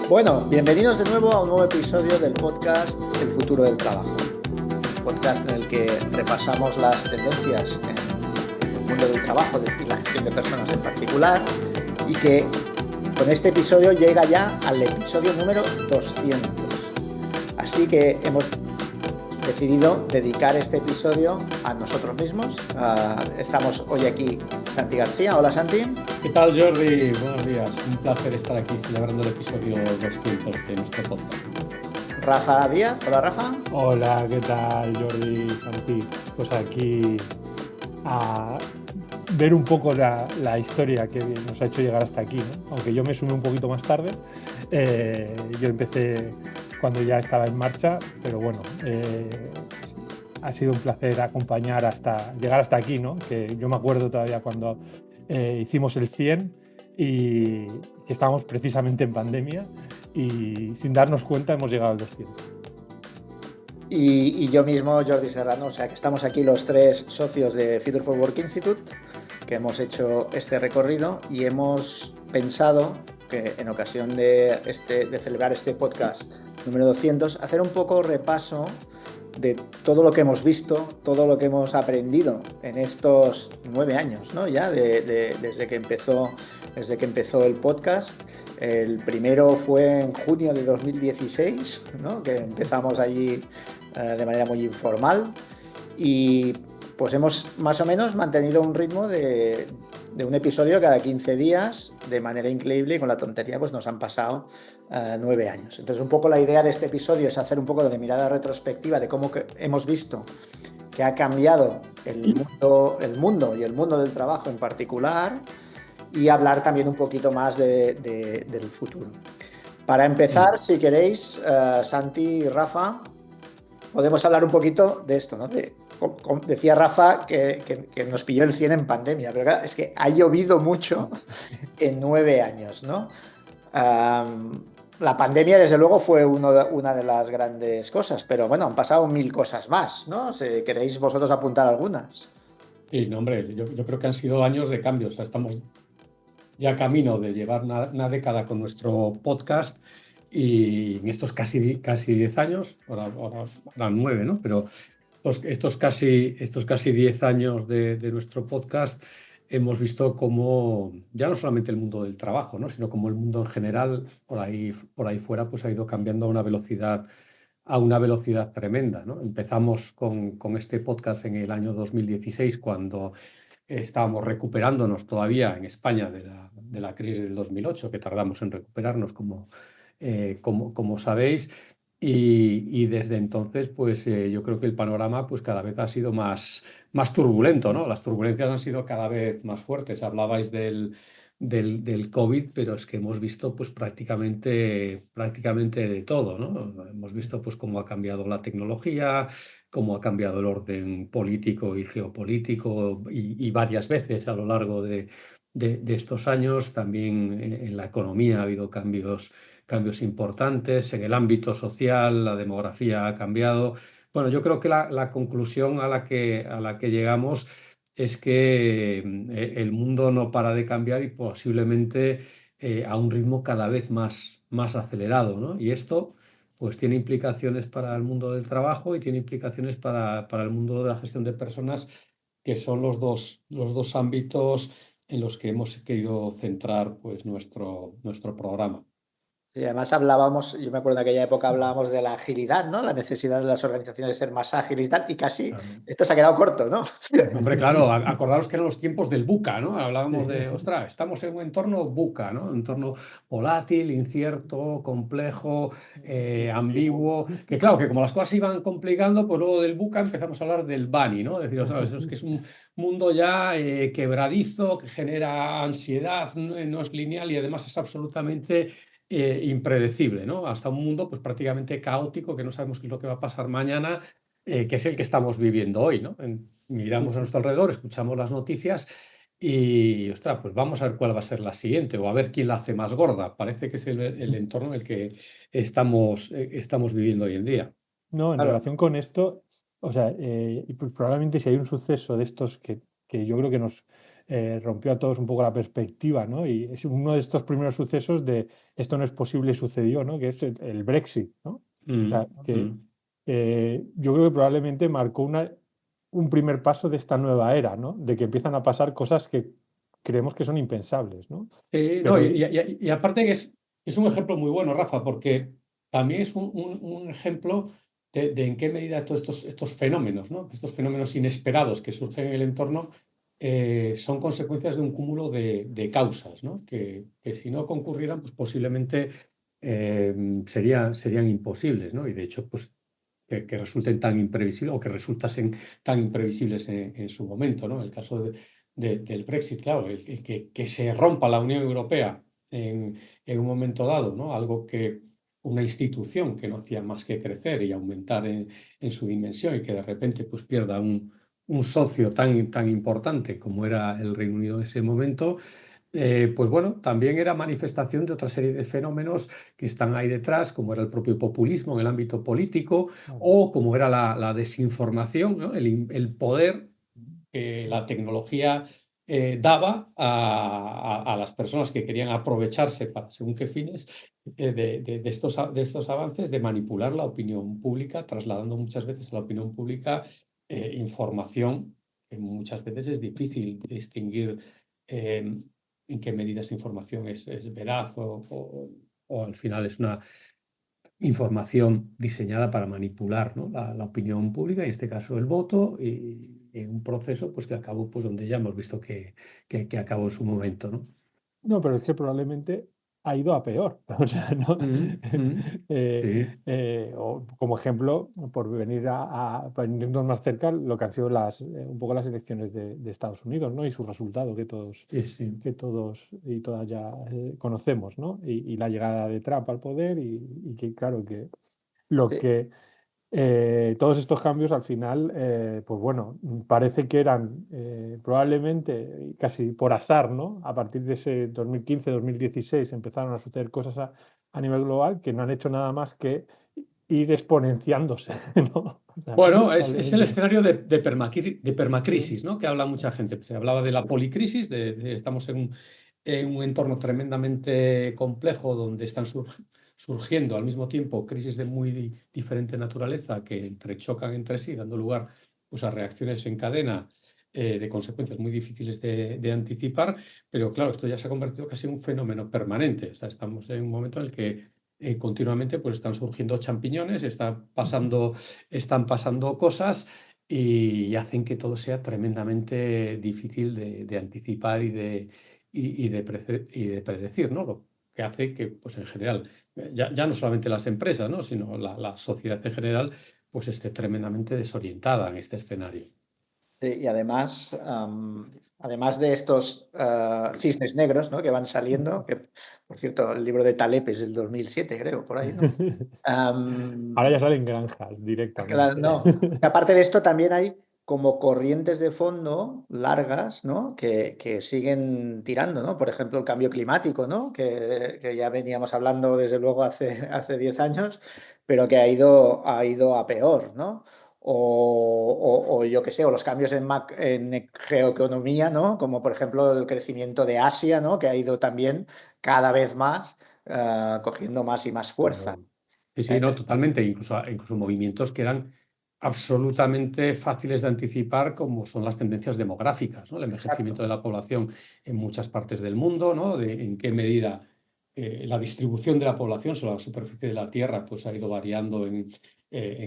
Bueno, bienvenidos de nuevo a un nuevo episodio del podcast El futuro del trabajo. Un podcast en el que repasamos las tendencias en el mundo del trabajo y la gestión de personas en particular, y que con este episodio llega ya al episodio número 200. Así que hemos decidido dedicar este episodio a nosotros mismos. Estamos hoy aquí Santi García. Hola, Santi. ¿Qué tal, Jordi? Buenos días. Un placer estar aquí celebrando el episodio 200 de nuestro podcast. Rafa Díaz. Hola, Rafa. Hola, ¿qué tal, Jordi, Santi? Pues aquí a ver un poco la historia que nos ha hecho llegar hasta aquí, ¿no? Aunque yo me sumé un poquito más tarde. Yo empecé cuando ya estaba en marcha, pero bueno, ha sido un placer llegar hasta aquí, ¿no? Que yo me acuerdo todavía cuando hicimos el 100 y que estábamos precisamente en pandemia y sin darnos cuenta hemos llegado al 200. Y yo mismo, Jordi Serrano, o sea que estamos aquí los tres socios de Future for Work Institute, que hemos hecho este recorrido y hemos pensado que en ocasión de celebrar este podcast número 200, hacer un poco repaso de todo lo que hemos visto, todo lo que hemos aprendido en estos 9 años, ¿no? Ya desde que empezó el podcast. El primero fue en junio de 2016, ¿no? Que empezamos allí de manera muy informal, y pues hemos más o menos mantenido un ritmo de un episodio cada 15 días de manera increíble, y con la tontería pues nos han pasado 9 años. Entonces un poco la idea de este episodio es hacer un poco de mirada retrospectiva de cómo hemos visto que ha cambiado el mundo y el mundo del trabajo en particular, y hablar también un poquito más del futuro. Para empezar, si queréis, Santi y Rafa, podemos hablar un poquito de esto, ¿no? Decía Rafa que nos pilló el 100 en pandemia, pero claro, es que ha llovido mucho en 9 años, ¿no? La pandemia, desde luego, fue una de las grandes cosas, pero bueno, han pasado 1000 cosas más, ¿no? Si queréis vosotros apuntar algunas. Sí, no, hombre, yo creo que han sido años de cambios. O sea, estamos ya camino de llevar una década con nuestro podcast, y en estos casi 10 años, ahora 9, ¿no? Pero estos casi 10 años de nuestro podcast hemos visto cómo ya no solamente el mundo del trabajo, ¿no? Sino como el mundo en general por ahí fuera pues ha ido cambiando a una velocidad tremenda, ¿no? Empezamos con este podcast en el año 2016, cuando estábamos recuperándonos todavía en España de la crisis del 2008, que tardamos en recuperarnos, como sabéis. Y desde entonces, pues yo creo que el panorama pues cada vez ha sido más turbulento, ¿no? Las turbulencias han sido cada vez más fuertes. Hablabais del COVID, pero es que hemos visto pues prácticamente de todo, ¿no? Hemos visto pues cómo ha cambiado la tecnología, cómo ha cambiado el orden político y geopolítico, y varias veces a lo largo de estos años. También en la economía ha habido cambios importantes. En el ámbito social, la demografía ha cambiado. Bueno, yo creo que la conclusión a la que llegamos es que el mundo no para de cambiar, y posiblemente a un ritmo cada vez más acelerado, ¿no? Y esto pues tiene implicaciones para el mundo del trabajo y tiene implicaciones para el mundo de la gestión de personas, que son los dos ámbitos en los que hemos querido centrar pues nuestro programa. Y además yo me acuerdo en aquella época hablábamos de la agilidad, ¿no? La necesidad de las organizaciones de ser más ágiles y tal, y casi esto se ha quedado corto, ¿no? Hombre, claro, acordaros que eran los tiempos del VUCA, ¿no? Hablábamos de, ostras, estamos en un entorno VUCA, ¿no? Un entorno volátil, incierto, complejo, ambiguo, que claro, que como las cosas se iban complicando, pues luego del VUCA empezamos a hablar del BANI, ¿no? Es decir, ostras, es que es un mundo ya quebradizo, que genera ansiedad, no es lineal y además es absolutamente impredecible, ¿no? Hasta un mundo pues prácticamente caótico, que no sabemos qué es lo que va a pasar mañana, que es el que estamos viviendo hoy, ¿no? Miramos a nuestro alrededor, escuchamos las noticias y, ostras, pues vamos a ver cuál va a ser la siguiente, o a ver quién la hace más gorda. Parece que es el entorno en el que estamos viviendo hoy en día. No, en Claro. relación con esto, o sea, y pues probablemente si hay un suceso de estos que yo creo que rompió a todos un poco la perspectiva, ¿no? Y es uno de estos primeros sucesos de esto no es posible y sucedió, ¿no? Que es el Brexit, ¿no? O sea, que yo creo que probablemente marcó un primer paso de esta nueva era, ¿no? De que empiezan a pasar cosas que creemos que son impensables, ¿no? No, Pero y aparte que es un ejemplo muy bueno, Rafa, porque también es un ejemplo de en qué medida todos estos fenómenos, ¿no? Estos fenómenos inesperados que surgen en el entorno son consecuencias de un cúmulo de causas, ¿no? Que si no concurrieran, pues posiblemente serían imposibles, ¿no? Y de hecho, pues que resulten tan imprevisibles o que resultasen tan imprevisibles en su momento, ¿no? El caso del Brexit, claro, el que se rompa la Unión Europea en un momento dado, ¿no? Algo que una institución que no hacía más que crecer y aumentar en su dimensión y que de repente pues pierda un socio tan importante como era el Reino Unido en ese momento, pues bueno, también era manifestación de otra serie de fenómenos que están ahí detrás, como era el propio populismo en el ámbito político o como era la desinformación, ¿no? El poder que la tecnología daba a las personas que querían aprovecharse para según qué fines de estos avances, de manipular la opinión pública, trasladando muchas veces a la opinión pública información que muchas veces es difícil distinguir en qué medida esa información es veraz o al final es una información diseñada para manipular, ¿no? la opinión pública, en este caso el voto, y en un proceso pues, que acabó pues, donde ya hemos visto que acabó en su momento, ¿no? no, pero es que probablemente ha ido a peor. O sea, ¿no? Sí, O como ejemplo, por venir para venirnos más cerca, lo que han sido un poco las elecciones de Estados Unidos, ¿no? Y su resultado sí, sí. que todos y todas ya conocemos, ¿no? Y la llegada de Trump al poder y que, claro, que lo Sí. que todos estos cambios al final, pues bueno, parece que eran probablemente casi por azar, ¿no? A partir de ese 2015-2016 empezaron a suceder cosas a nivel global que no han hecho nada más que ir exponenciándose, ¿no? O sea, Bueno, es el probablemente. escenario de permacrisis, ¿no? Que habla mucha gente. Se hablaba de la policrisis, estamos en un entorno tremendamente complejo donde están surgiendo al mismo tiempo crisis de muy diferente naturaleza que entrechocan entre sí, dando lugar pues, a reacciones en cadena de consecuencias muy difíciles de anticipar, pero claro, esto ya se ha convertido casi en un fenómeno permanente. O sea, estamos en un momento en el que continuamente pues, están surgiendo champiñones, están pasando cosas y hacen que todo sea tremendamente difícil de anticipar y de predecir, ¿no? Lo que hace que, pues en general, ya no solamente las empresas, ¿no? Sino la sociedad en general, pues esté tremendamente desorientada en este escenario. Y además, además de estos cisnes negros, ¿no? Que van saliendo, que por cierto, el libro de Taleb es del 2007, creo, por ahí, ¿no? Ahora ya Am, salen granjas Claro, directamente. no. Aparte de esto, también hay como corrientes de fondo largas, ¿no? Que siguen tirando, ¿no? Por ejemplo, el cambio climático, ¿no? Que ya veníamos hablando desde luego hace 10 años, pero que ha ido a peor, ¿no? O yo qué sé, o los cambios en geoeconomía, ¿no? Como por ejemplo el crecimiento de Asia, ¿no? Que ha ido también cada vez más cogiendo más y más fuerza. Claro. Sí, sí, ¿Eh? no, totalmente. Incluso movimientos que eran absolutamente fáciles de anticipar, como son las tendencias demográficas, ¿no? El envejecimiento Exacto. de la población en muchas partes del mundo, ¿no? En qué medida la distribución de la población sobre la superficie de la Tierra pues, ha ido variando en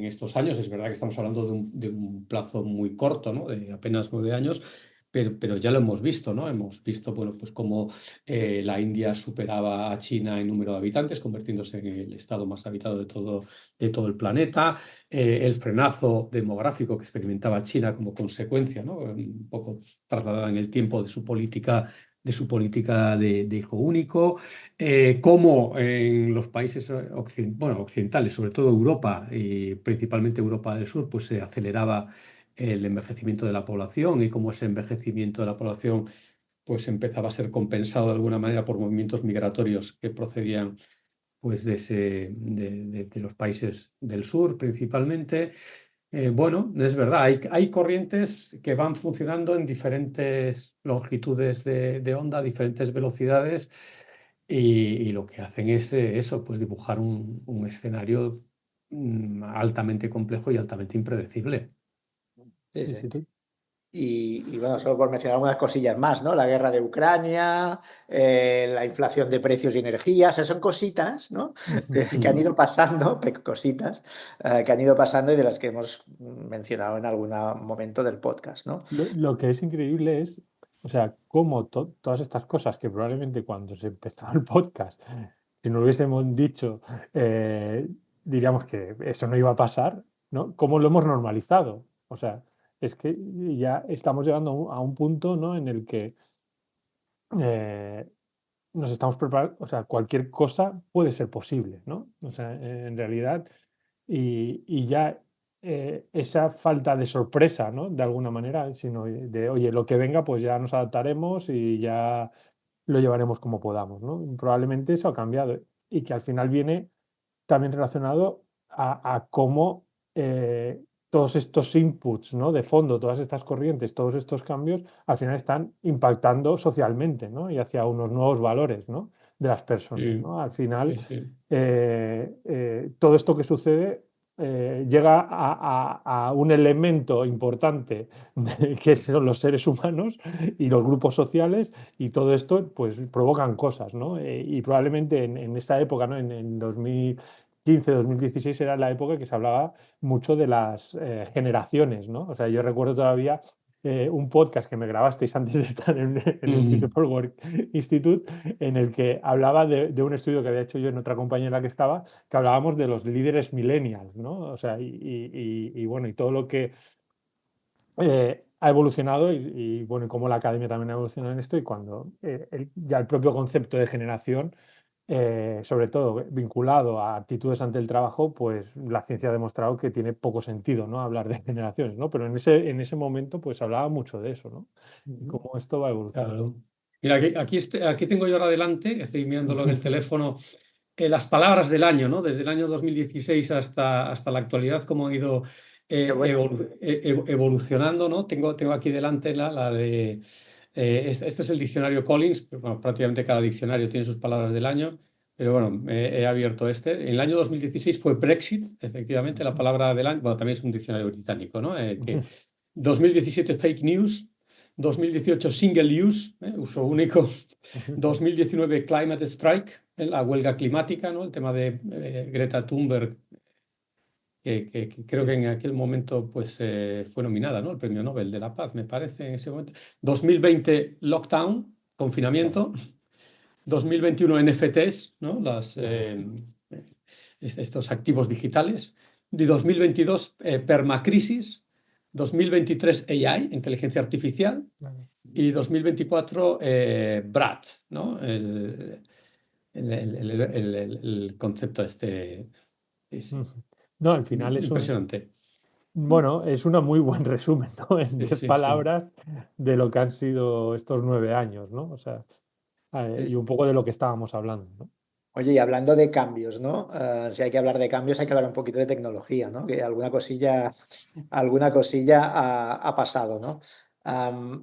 estos años. Es verdad que estamos hablando de un plazo muy corto, ¿no? De apenas 9 años. Pero ya lo hemos visto, ¿no? Hemos visto, bueno, pues cómo la India superaba a China en número de habitantes, convirtiéndose en el estado más habitado de todo el planeta. El frenazo demográfico que experimentaba China como consecuencia, ¿no? Un poco trasladada en el tiempo de su política de hijo único. Cómo en los países occidentales, sobre todo Europa y principalmente Europa del Sur, pues se aceleraba el envejecimiento de la población y cómo ese envejecimiento de la población pues empezaba a ser compensado de alguna manera por movimientos migratorios que procedían pues de los países del sur principalmente. Bueno, es verdad, hay corrientes que van funcionando en diferentes longitudes de onda, diferentes velocidades, y lo que hacen es eso, pues dibujar un escenario altamente complejo y altamente impredecible. Sí, Sí, sí. sí, Bueno, solo por mencionar algunas cosillas más, ¿no? La guerra de Ucrania, la inflación de precios y energía, o sea, son cositas, ¿no? Que han ido pasando, cositas, que han ido pasando y de las que hemos mencionado en algún momento del podcast, ¿no? Lo que es increíble es, o sea, cómo todas estas cosas que probablemente cuando se empezó el podcast, si no lo hubiésemos dicho, eh, diríamos que eso no iba a pasar, ¿no? ¿Cómo lo hemos normalizado? O sea, es que ya estamos llegando a un punto, ¿no? En el que eh, nos estamos preparando, o sea, cualquier cosa puede ser posible, ¿no? O sea, en realidad, y ya esa falta de sorpresa, ¿no? De alguna manera, sino de, oye, lo que venga, pues ya nos adaptaremos y ya lo llevaremos como podamos, ¿no? Probablemente eso ha cambiado y que al final viene también relacionado a cómo todos estos inputs, ¿no? De fondo, todas estas corrientes, todos estos cambios, al final están impactando socialmente, ¿no? Y hacia unos nuevos valores, ¿no? De las personas, Sí, ¿no? Al final, sí, sí. todo esto que sucede llega a un elemento importante que son los seres humanos y los grupos sociales, y todo esto pues provocan cosas, ¿no? Y probablemente en esta época, ¿no? En 2015, 2016 era la época que se hablaba mucho de las generaciones, ¿no? O sea, yo recuerdo todavía un podcast que me grabasteis antes de estar en el Future Ujú. for Work Institute, en el que hablaba de un estudio que había hecho yo en otra compañía en la que estaba, que hablábamos de los líderes millennials, ¿no? O sea, y bueno, y todo lo que ha evolucionado y, bueno, y cómo la academia también ha evolucionado en esto, y cuando ya el propio concepto de generación, sobre todo vinculado a actitudes ante el trabajo, pues la ciencia ha demostrado que tiene poco sentido, ¿no? Hablar de generaciones, ¿no? Pero en ese momento pues hablaba mucho de eso, ¿no? Y Ujú. cómo esto va evolucionando. Claro. Mira, aquí tengo yo ahora delante, estoy mirándolo en el teléfono, las palabras del año, ¿no? Desde el año 2016 hasta la actualidad, cómo han ido Qué bueno. evolucionando, ¿no? Tengo aquí delante la de... este es el diccionario Collins, pero, bueno, prácticamente cada diccionario tiene sus palabras del año, pero bueno, he abierto este. En el año 2016 fue Brexit, efectivamente, la palabra del año, bueno, también es un diccionario británico, ¿no? 2017 fake news, 2018 single use, uso único, 2019 climate strike, la huelga climática, ¿no? El tema de Greta Thunberg, que creo que en aquel momento pues, fue nominada, ¿no? El Premio Nobel de la Paz, me parece, en ese momento. 2020 lockdown, confinamiento. 2021 NFTs, ¿no? Estos activos digitales. De 2022 permacrisis. 2023 AI, inteligencia artificial. Y 2024 BRAT, ¿no? El concepto este. Sí, sí. No, al final es Impresionante. bueno, es un muy buen resumen, ¿no? En Sí, 10 sí, sí. palabras de lo que han sido estos 9 años, ¿no? O sea, Sí, y sí. un poco de lo que estábamos hablando, ¿no? Oye, y hablando de cambios, ¿no? Si hay que hablar de cambios, hay que hablar un poquito de tecnología, ¿no? Que alguna cosilla ha pasado, ¿no?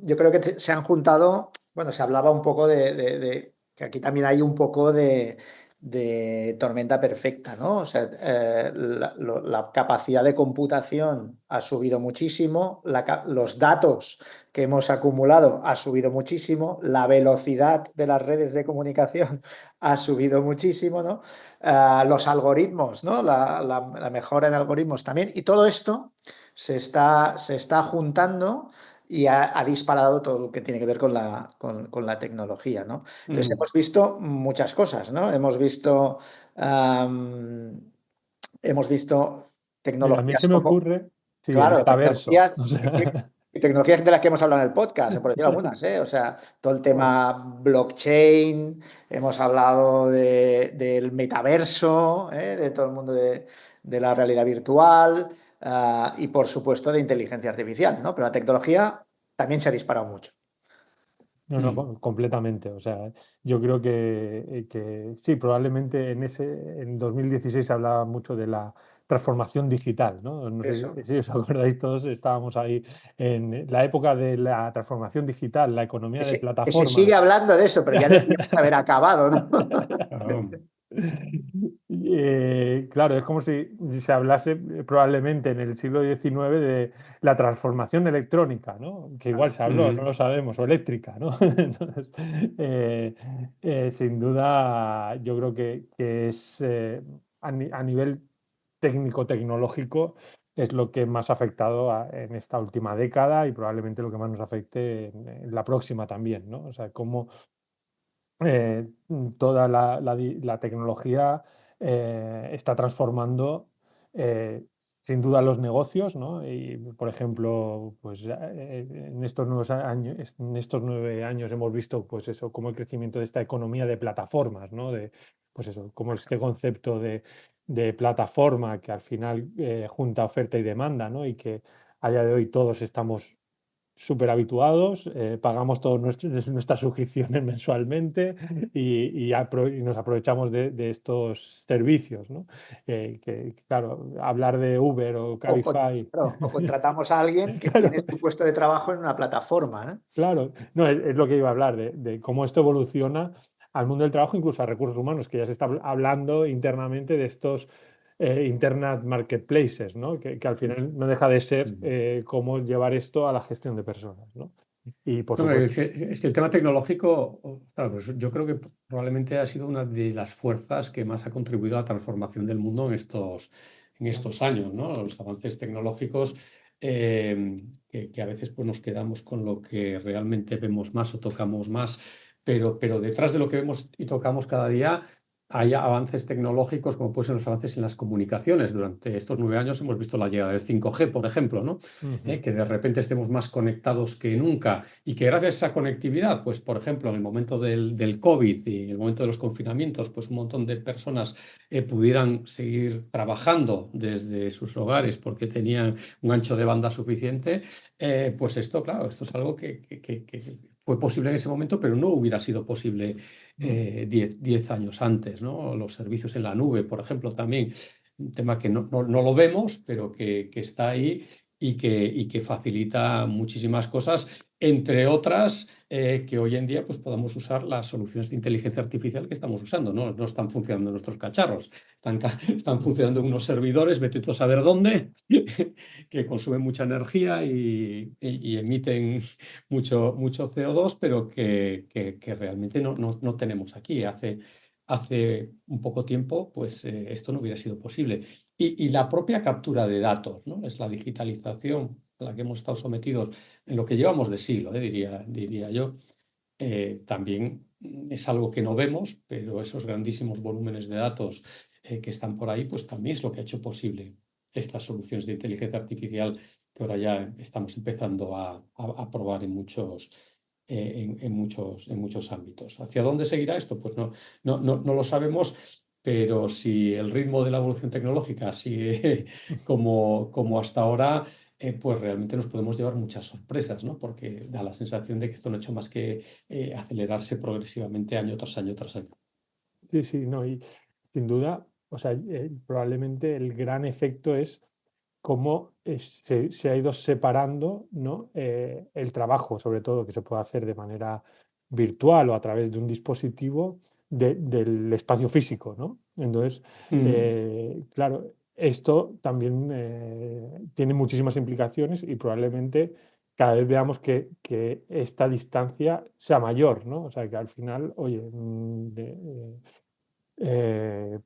Yo creo que se han juntado, bueno, se hablaba un poco que aquí también hay un poco de tormenta perfecta, ¿no? O sea, la capacidad de computación ha subido muchísimo, los datos que hemos acumulado ha subido muchísimo, la velocidad de las redes de comunicación ha subido muchísimo, ¿no? Los algoritmos, ¿no? La mejora en algoritmos también. Y todo esto se está juntando y ha disparado todo lo que tiene que ver con la tecnología, ¿no? Entonces Mm. hemos visto muchas cosas, ¿no? Um, hemos visto Mira, a mí tecnologías se me como, ocurre, sí, el claro, metaverso. tecnologías, O sea, tecnologías de las que hemos hablado en el podcast, por decir algunas, ¿eh? O sea, todo el tema blockchain, hemos hablado del metaverso, ¿eh? De todo el mundo de la realidad virtual, y por supuesto de inteligencia artificial, ¿no? Pero la tecnología también se ha disparado mucho. no, no, Mm. completamente. O sea, yo creo que sí, probablemente en 2016 se hablaba mucho transformación digital, ¿no? No sé Eso. si os acordáis todos, estábamos ahí en la época de la transformación digital, la economía de Que se sigue plataformas. hablando de eso, pero ya deberíamos haber acabado, ¿no? Claro. Claro, es como si se hablase probablemente en el siglo XIX de la transformación electrónica, ¿no? Que igual se habló, no Mm. lo sabemos, o eléctrica, ¿no? Entonces, sin duda, yo creo que es a nivel técnico-tecnológico es lo que más ha afectado en esta última década y probablemente lo que más nos afecte en la próxima también, ¿no? O sea, cómo toda la tecnología está transformando sin duda los negocios, ¿no? Y, por ejemplo, pues en estos nuevos años, en estos 9 años hemos visto, pues eso, como el crecimiento de esta economía de plataformas, ¿no? De, pues eso, como este concepto de plataforma que al final junta oferta y demanda, ¿no? Y que a día de hoy todos estamos súper habituados, pagamos todas nuestras suscripciones mensualmente y nos aprovechamos de estos servicios, ¿no? Claro, hablar de Uber o Cabify, O contratamos a alguien que claro, tiene su puesto de trabajo en una plataforma, ¿no? claro, no, es lo que iba a hablar, de cómo esto evoluciona al mundo del trabajo, incluso a recursos humanos, que ya se está hablando internamente de estos Internet Marketplaces, ¿no? Que al final no deja de ser cómo llevar esto a la gestión de personas, ¿no? Y por No, supuesto, es que el tema tecnológico, claro, pues yo creo que probablemente ha sido una de las fuerzas que más ha contribuido a la transformación del mundo en estos años, ¿no? Los avances tecnológicos que a veces pues, nos quedamos con lo que realmente vemos más o tocamos más, pero detrás de lo que vemos y tocamos cada día hay avances tecnológicos, como pueden ser los avances en las comunicaciones. Durante estos 9 años hemos visto la llegada del 5G, por ejemplo, ¿no? Que de repente estemos más conectados que nunca y que gracias a esa conectividad, pues por ejemplo, en el momento del COVID y en el momento de los confinamientos, pues un montón de personas pudieran seguir trabajando desde sus hogares porque tenían un ancho de banda suficiente, pues esto, claro, esto es algo que fue posible en ese momento, pero no hubiera sido posible 10 años antes, ¿no? Los servicios en la nube, por ejemplo, también un tema que no lo vemos, pero que está ahí y que facilita muchísimas cosas, entre otras que hoy en día pues, podamos usar las soluciones de inteligencia artificial que estamos usando. No están funcionando nuestros cacharros, están funcionando unos servidores, vete tú a saber dónde, que consumen mucha energía y emiten mucho CO2, pero que realmente no tenemos aquí. Hace un poco tiempo, pues esto no hubiera sido posible. Y la propia captura de datos, ¿no? Es la digitalización a la que hemos estado sometidos en lo que llevamos de siglo, diría yo. También es algo que no vemos, pero esos grandísimos volúmenes de datos que están por ahí, pues también es lo que ha hecho posible estas soluciones de inteligencia artificial que ahora ya estamos empezando a probar en muchos ámbitos. ¿Hacia dónde seguirá esto? Pues no lo sabemos, pero si el ritmo de la evolución tecnológica sigue como hasta ahora, pues realmente nos podemos llevar muchas sorpresas, ¿no? Porque da la sensación de que esto no ha hecho más que acelerarse progresivamente año tras año tras año. sí, sí, no, y sin duda, o sea, probablemente el gran efecto es cómo se ha ido separando, ¿no? El trabajo, sobre todo, que se puede hacer de manera virtual o a través de un dispositivo del espacio físico, ¿no? Entonces, Mm, claro, esto también tiene muchísimas implicaciones y probablemente cada vez veamos que esta distancia sea mayor, ¿no? O sea, que al final, oye,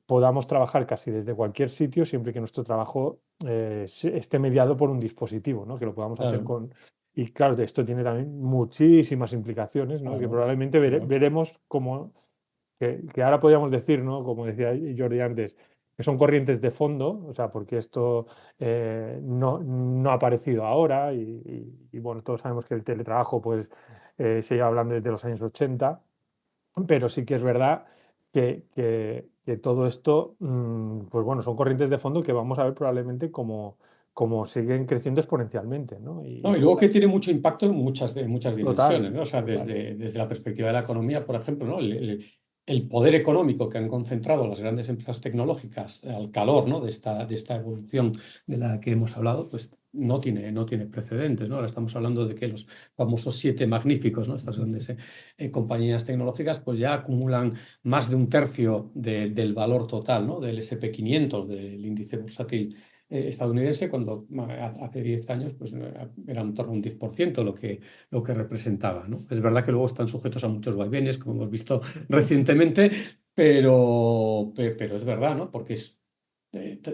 podamos trabajar casi desde cualquier sitio siempre que nuestro trabajo esté mediado por un dispositivo, ¿no? Que lo podamos hacer claro, con... Y claro, esto tiene también muchísimas implicaciones, ¿no? Que claro, probablemente claro. veremos como... Que ahora podríamos decir, ¿no? Como decía Jordi antes, que son corrientes de fondo, o sea, porque esto no ha aparecido ahora y, bueno, todos sabemos que el teletrabajo pues se lleva hablando desde los años 80, pero sí que es verdad que todo esto, pues bueno, son corrientes de fondo que vamos a ver probablemente como siguen creciendo exponencialmente, ¿no? No, y luego que tiene mucho impacto en muchas Total, dimensiones, ¿no? O sea, total. desde la perspectiva de la economía, por ejemplo, ¿no? el poder económico que han concentrado las grandes empresas tecnológicas al calor, ¿no?, de esta evolución de la que hemos hablado, pues no tiene precedentes, ¿no? Ahora estamos hablando de que los famosos siete magníficos, ¿no?, estas grandes compañías tecnológicas, pues ya acumulan más de un tercio del valor total, ¿no?, del S&P 500, del índice bursátil estadounidense, cuando hace 10 años pues, era en torno a un 10% lo que representaba, ¿no? Es verdad que luego están sujetos a muchos vaivenes, como hemos visto recientemente, pero es verdad, ¿no? Porque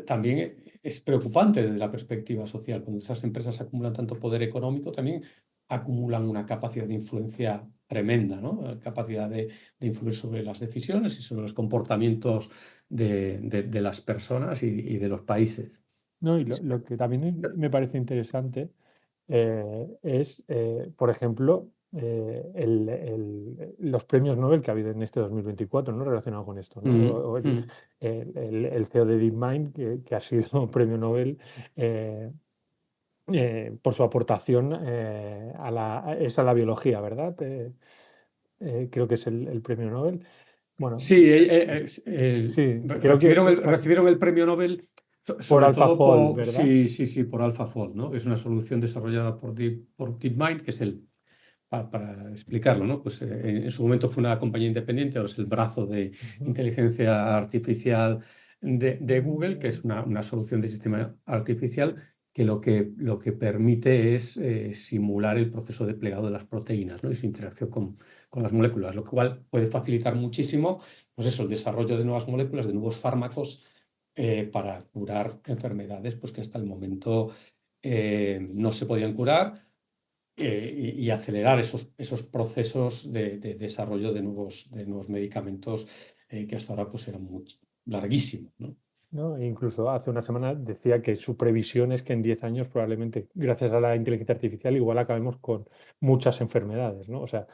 también es preocupante desde la perspectiva social. Cuando esas empresas acumulan tanto poder económico, también acumulan una capacidad de influencia tremenda, ¿no? Capacidad de influir sobre las decisiones y sobre los comportamientos de las personas y de los países. No, y lo que también me parece interesante es, por ejemplo, los premios Nobel que ha habido en este 2024, ¿no? Relacionado con esto, ¿no? O el CEO de DeepMind, que ha sido premio Nobel por su aportación a la biología, ¿verdad? Creo que es el premio Nobel. Bueno, Sí, sí, creo que recibieron el premio Nobel por sobre todo AlphaFold, por, ¿verdad? sí, por AlphaFold, ¿no? Es una solución desarrollada por DeepMind, que es para explicarlo, ¿no? Pues en su momento fue una compañía independiente, ahora es el brazo de Ujú. inteligencia artificial de Google, que es una solución de sistema artificial que lo que permite es simular el proceso de plegado de las proteínas, ¿no?, y su interacción con las moléculas, lo cual puede facilitar muchísimo, pues eso, el desarrollo de nuevas moléculas, de nuevos fármacos para curar enfermedades pues, que hasta el momento no se podían curar, y acelerar esos procesos de desarrollo de nuevos medicamentos que hasta ahora pues, eran larguísimos, ¿no? ¿No? E incluso hace una semana decía que su previsión es que en 10 años probablemente, gracias a la inteligencia artificial, igual acabemos con muchas enfermedades, ¿no? O sea,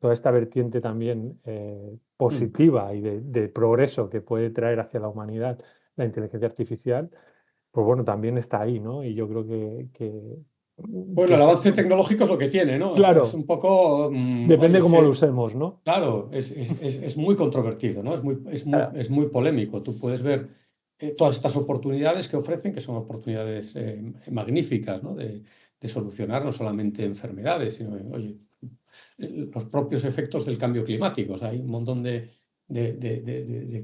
toda esta vertiente también Mm. positiva y de progreso que puede traer hacia la humanidad la inteligencia artificial, pues bueno, también está ahí, ¿no? Y yo creo Bueno, el avance tecnológico es lo que tiene, ¿no? O sea, es claro, un poco, depende oye, cómo lo usemos, ¿no? claro, es muy controvertido, ¿no? Es muy, es muy, Claro. es muy polémico. Tú puedes ver todas estas oportunidades que ofrecen, que son oportunidades magníficas, ¿no? De solucionar no solamente enfermedades, sino, oye, los propios efectos del cambio climático. O sea, hay un montón de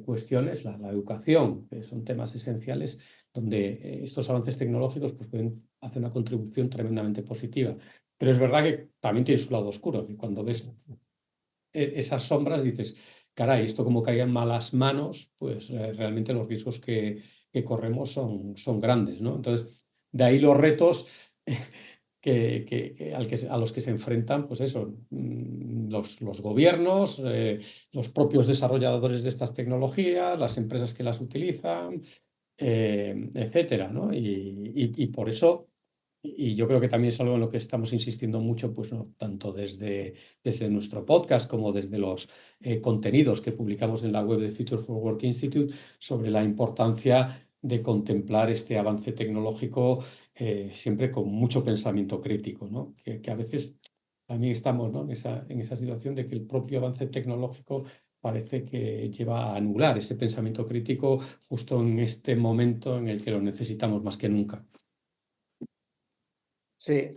cuestiones, la educación, que son temas esenciales, donde estos avances tecnológicos pues, pueden hacer una contribución tremendamente positiva. Pero es verdad que también tiene su lado oscuro, que cuando ves esas sombras dices, caray, esto como caiga en malas manos, pues realmente los riesgos que corremos son grandes, ¿no? Entonces, de ahí los retos a los que se enfrentan, pues eso, los gobiernos, los propios desarrolladores de estas tecnologías, las empresas que las utilizan, etcétera, ¿no? Y por eso, y yo creo que también es algo en lo que estamos insistiendo mucho, pues no, tanto desde nuestro podcast como desde los contenidos que publicamos en la web de Future for Work Institute, sobre la importancia de contemplar este avance tecnológico siempre con mucho pensamiento crítico, ¿no? Que a veces también estamos, ¿no?, en esa situación de que el propio avance tecnológico parece que lleva a anular ese pensamiento crítico justo en este momento en el que lo necesitamos más que nunca. Sí,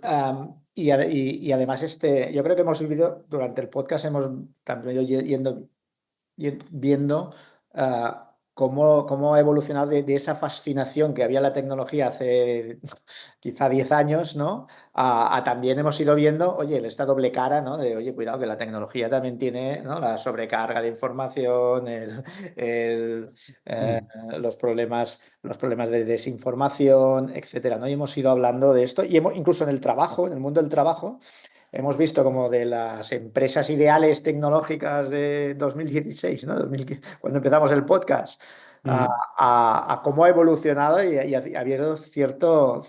y además yo creo que hemos vivido durante el podcast, hemos también ido viendo cómo ha evolucionado de esa fascinación que había en la tecnología hace quizá 10 años, ¿no? A también hemos ido viendo, oye, esta doble cara, ¿no? De, oye, cuidado, que la tecnología también tiene, ¿no?, la sobrecarga de información, el, eh, Mm. los problemas de desinformación, etcétera, ¿no? Y hemos ido hablando de esto, y incluso en el trabajo, en el mundo del trabajo, hemos visto como de las empresas ideales tecnológicas de 2016, ¿no? Cuando empezamos el podcast, Mm. a cómo ha evolucionado y ha habido cierto,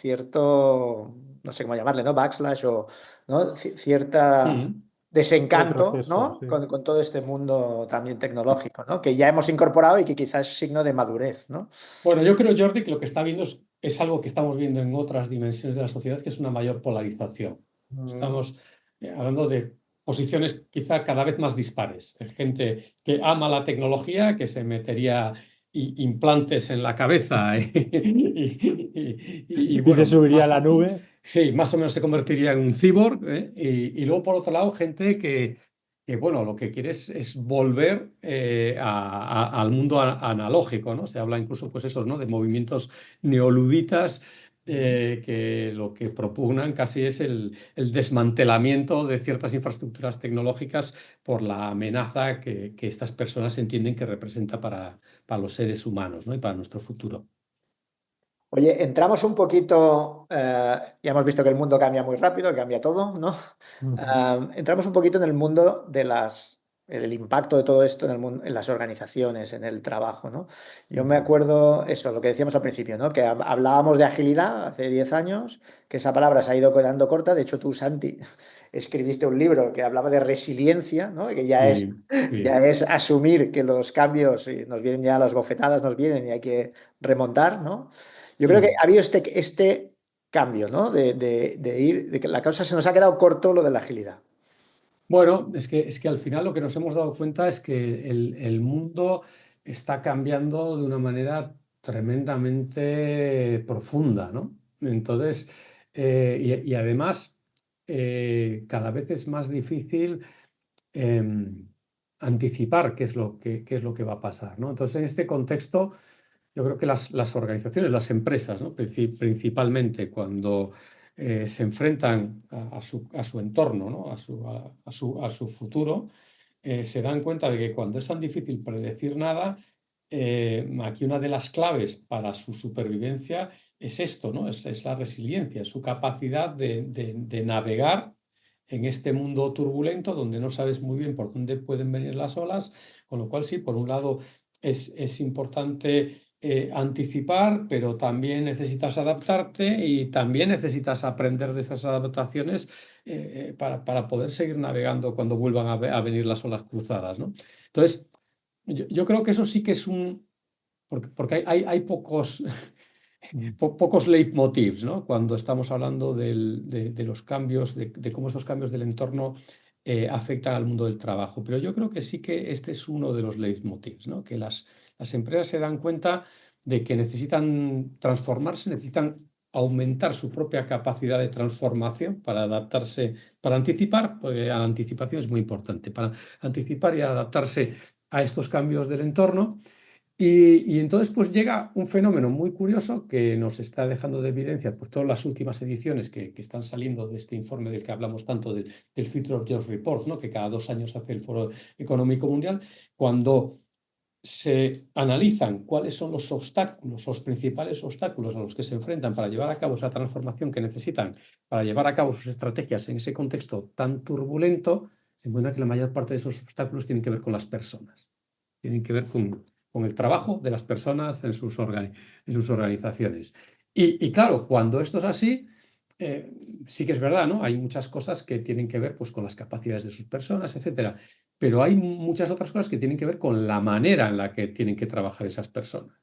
no sé cómo llamarle, ¿no? Backslash o, ¿no?, cierta Mm. desencanto, Retroceso, ¿no?, sí. con todo este mundo también tecnológico, ¿no?, que ya hemos incorporado y que quizás es signo de madurez, ¿no? Bueno, yo creo, Jordi, que lo que está viendo es algo que estamos viendo en otras dimensiones de la sociedad, que es una mayor polarización. Mm, Estamos hablando de posiciones quizá cada vez más dispares. Gente que ama la tecnología, que se metería implantes en la cabeza y Y se bueno, subiría a la nube. sí, más o menos se convertiría en un cyborg, ¿eh? Y luego, por otro lado, gente que, bueno, lo que quiere es volver al mundo analógico, ¿no? Se habla incluso, pues eso, ¿no? De movimientos neoluditas que lo que propugnan casi es el desmantelamiento de ciertas infraestructuras tecnológicas por la amenaza que estas personas entienden que representa para los seres humanos, ¿no? Y para nuestro futuro. Oye, entramos un poquito, ya hemos visto que el mundo cambia muy rápido, cambia todo, ¿no? Entramos un poquito en el mundo el impacto de todo esto en el mundo, en las organizaciones, en el trabajo, ¿no? Yo me acuerdo eso, lo que decíamos al principio, ¿no? Que hablábamos de agilidad hace 10 años, que esa palabra se ha ido quedando corta. De hecho, tú, Santi, escribiste un libro que hablaba de resiliencia, ¿no? Que Sí, ya sí. es asumir que los cambios, nos vienen ya las bofetadas, nos vienen y hay que remontar, ¿no? Yo creo que ha habido este cambio, ¿no? De que la causa se nos ha quedado corto lo de la agilidad. Bueno, es que al final lo que nos hemos dado cuenta es que el mundo está cambiando de una manera tremendamente profunda, ¿no? Entonces, y además, cada vez es más difícil em, anticipar qué es lo que va a pasar, ¿no? Entonces, en este contexto, yo creo que las organizaciones, las empresas, ¿no? Principalmente cuando se enfrentan a su entorno, ¿no? A su futuro, se dan cuenta de que cuando es tan difícil predecir nada, aquí una de las claves para su supervivencia es esto, ¿no? Es la resiliencia, es su capacidad de navegar en este mundo turbulento donde no sabes muy bien por dónde pueden venir las olas, con lo cual sí, por un lado es importante anticipar, pero también necesitas adaptarte y también necesitas aprender de esas adaptaciones para poder seguir navegando cuando vuelvan a venir las olas cruzadas, ¿no? Entonces, yo creo que eso sí que es porque hay pocos leitmotivs, ¿no? Cuando estamos hablando de los cambios, de cómo esos cambios del entorno afectan al mundo del trabajo. Pero yo creo que sí que este es uno de los leitmotivs, ¿no? Que las empresas se dan cuenta de que necesitan transformarse, necesitan aumentar su propia capacidad de transformación para adaptarse, para anticipar, porque la anticipación es muy importante, para anticipar y adaptarse a estos cambios del entorno. Y entonces pues llega un fenómeno muy curioso que nos está dejando de evidencia por todas las últimas ediciones que están saliendo de este informe del que hablamos tanto, del Future of Jobs Report, ¿no? Que cada 2 años hace el Foro Económico Mundial, cuando se analizan cuáles son los obstáculos, los principales obstáculos a los que se enfrentan para llevar a cabo esa transformación que necesitan, para llevar a cabo sus estrategias en ese contexto tan turbulento, se encuentra que la mayor parte de esos obstáculos tienen que ver con las personas, tienen que ver con el trabajo de las personas en sus organizaciones. Y claro, cuando esto es así, sí que es verdad, ¿no? Hay muchas cosas que tienen que ver pues, con las capacidades de sus personas, etcétera. Pero hay muchas otras cosas que tienen que ver con la manera en la que tienen que trabajar esas personas.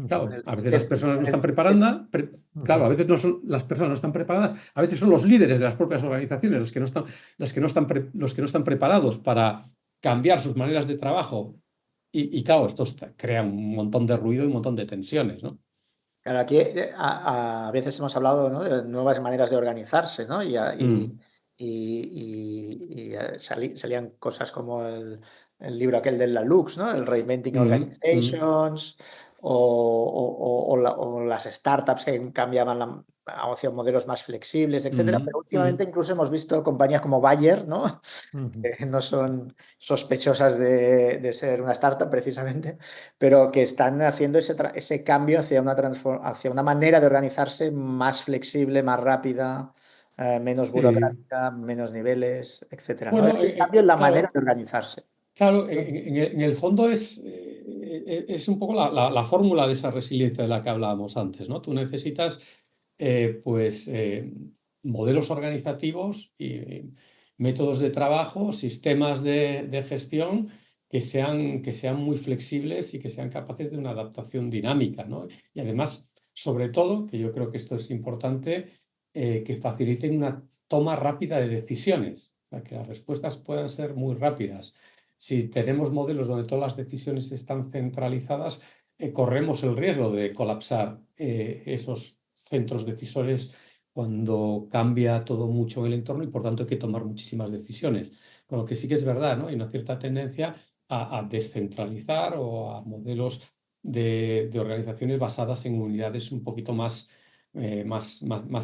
Claro, a veces las personas no están preparadas, claro, a veces las personas no están preparadas, a veces son los líderes de las propias organizaciones los que no están preparados para cambiar sus maneras de trabajo. Y claro, esto crea un montón de ruido y un montón de tensiones, ¿no? Claro, aquí a veces hemos hablado, ¿no? De nuevas maneras de organizarse, ¿no? Mm, Salían cosas como el libro aquel de la Lux, ¿no? El Reinventing mm, mm, Organizations, o las startups que cambiaban hacia modelos más flexibles, etcétera. Pero mm, últimamente mm, incluso hemos visto compañías como Bayer, ¿no? Que no son sospechosas de ser una startup precisamente, pero que están haciendo ese cambio hacia una manera de organizarse más flexible, más rápida, menos sí. burocrática, menos niveles, etcétera, ¿no? Hay Bueno, un cambio en la manera claro. de organizarse. Claro, en el fondo es un poco la fórmula de esa resiliencia de la que hablábamos antes, ¿no? Tú necesitas, pues, modelos organizativos y métodos de trabajo, sistemas de gestión que sean muy flexibles y que sean capaces de una adaptación dinámica, ¿no? Y además, sobre todo, que yo creo que esto es importante, que faciliten una toma rápida de decisiones. para que las respuestas puedan ser muy rápidas. Si tenemos modelos donde todas las decisiones están centralizadas, corremos el riesgo de colapsar esos centros decisores cuando cambia todo mucho en el entorno y por tanto hay que tomar muchísimas decisiones. Con lo que sí que es verdad, ¿no? Hay una cierta tendencia a descentralizar o a modelos de organizaciones basadas en unidades un poquito más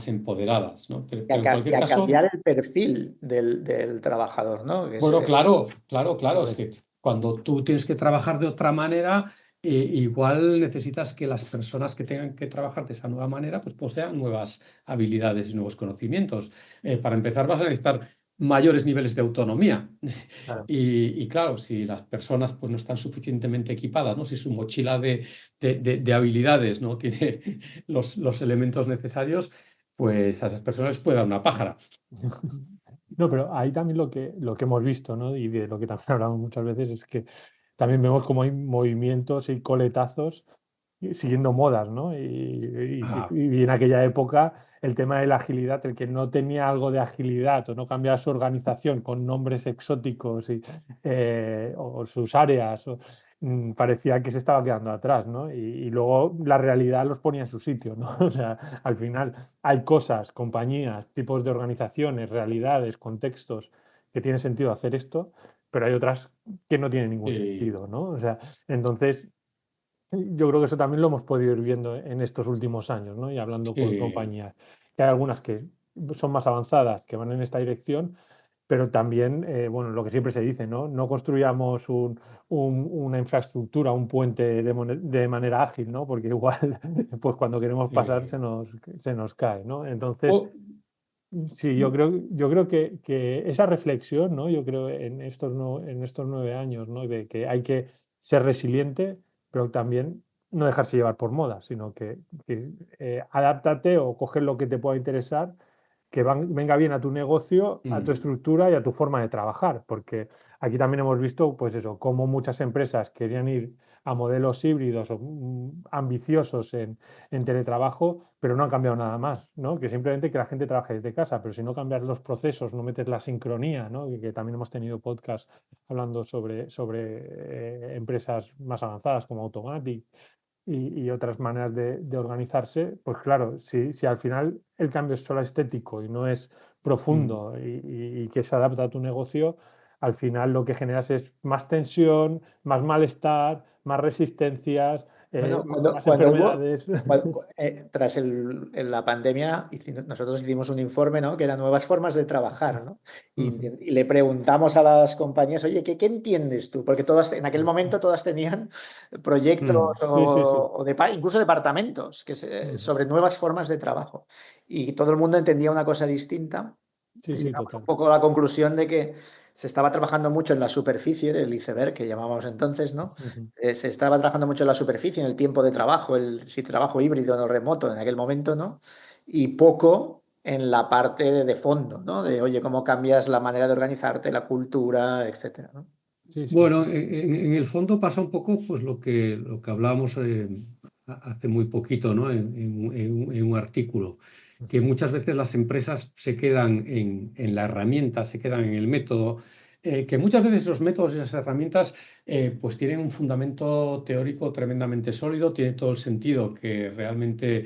empoderadas, ¿no? Pero en Y cualquier a caso, cambiar el perfil del trabajador, ¿no? bueno, claro, es Correcto. que cuando tú tienes que trabajar de otra manera, igual necesitas que las personas que tengan que trabajar de esa nueva manera, pues posean nuevas habilidades y nuevos conocimientos. Para empezar, vas a necesitar mayores niveles de autonomía. Claro. Y claro, si las personas pues, no están suficientemente equipadas, ¿no? Si su mochila de habilidades no tiene los elementos necesarios, pues a esas personas les puede dar una pájara. No, pero ahí también lo que hemos visto, ¿no? Y de lo que también hablamos muchas veces es que también vemos como hay movimientos y coletazos siguiendo modas, ¿no? Ajá. Y en aquella época el tema de la agilidad, el que no tenía algo de agilidad o no cambiaba su organización con nombres exóticos o sus áreas, parecía que se estaba quedando atrás, ¿no? Y luego la realidad los ponía en su sitio, ¿no? O sea, al final hay cosas, compañías, tipos de organizaciones, realidades, contextos que tiene sentido hacer esto, pero hay otras que no tienen ningún Y, sentido, ¿no? O sea, entonces yo creo que eso también lo hemos podido ir viendo en estos últimos años, ¿no? Y hablando con y, compañías, que hay algunas que son más avanzadas, que van en esta dirección, pero también, bueno, lo que siempre se dice, ¿no? No construyamos una infraestructura, un puente de manera ágil, ¿no? Porque igual, pues cuando queremos pasar y- se nos cae, ¿no? Entonces, o- sí, yo creo que esa reflexión, ¿no? Yo creo en estos 9 años, ¿no? De que hay que ser resiliente, pero también no dejarse llevar por moda, sino que adáptate o coger lo que te pueda interesar, que venga bien a tu negocio, a tu mm, estructura y a tu forma de trabajar, porque aquí también hemos visto, pues eso, cómo muchas empresas querían ir a modelos híbridos o ambiciosos en teletrabajo, pero no han cambiado nada más, ¿no? Que simplemente que la gente trabaje desde casa, pero si no cambias los procesos, no metes la sincronía, ¿no? Que también hemos tenido podcast hablando sobre empresas más avanzadas como Automatic y otras maneras de organizarse, pues claro, si al final el cambio es solo estético y no es mm. profundo y que se adapta a tu negocio, al final lo que generas es más tensión, más malestar, más resistencias, Bueno, más enfermedades. tras en la pandemia, nosotros hicimos un informe, ¿no? Que eran nuevas formas de trabajar, ¿no? Ujú, Y le preguntamos a las compañías, oye, ¿qué entiendes tú? Porque todas, en aquel momento todas tenían proyectos Mm. sí, sí, sí. incluso departamentos Ujú, sobre nuevas formas de trabajo. Y todo el mundo entendía una cosa distinta. sí, Y sí, llegamos un total. poco a la conclusión de que se estaba trabajando mucho en la superficie del iceberg, que llamábamos entonces, ¿no? Ujú. Se estaba trabajando mucho en la superficie, en el tiempo de trabajo, si trabajo híbrido o remoto en aquel momento, ¿no? Y poco en la parte de fondo, ¿no? De, oye, cómo cambias la manera de organizarte, la cultura, etcétera, ¿no? Sí, sí. Bueno, en el fondo pasa un poco pues lo que hablábamos hace muy poquito, ¿no? En un artículo, que Ujú. muchas veces las empresas se quedan en la herramienta, se quedan en el método, que muchas veces los métodos y las herramientas pues tienen un fundamento teórico tremendamente sólido, tiene todo el sentido que realmente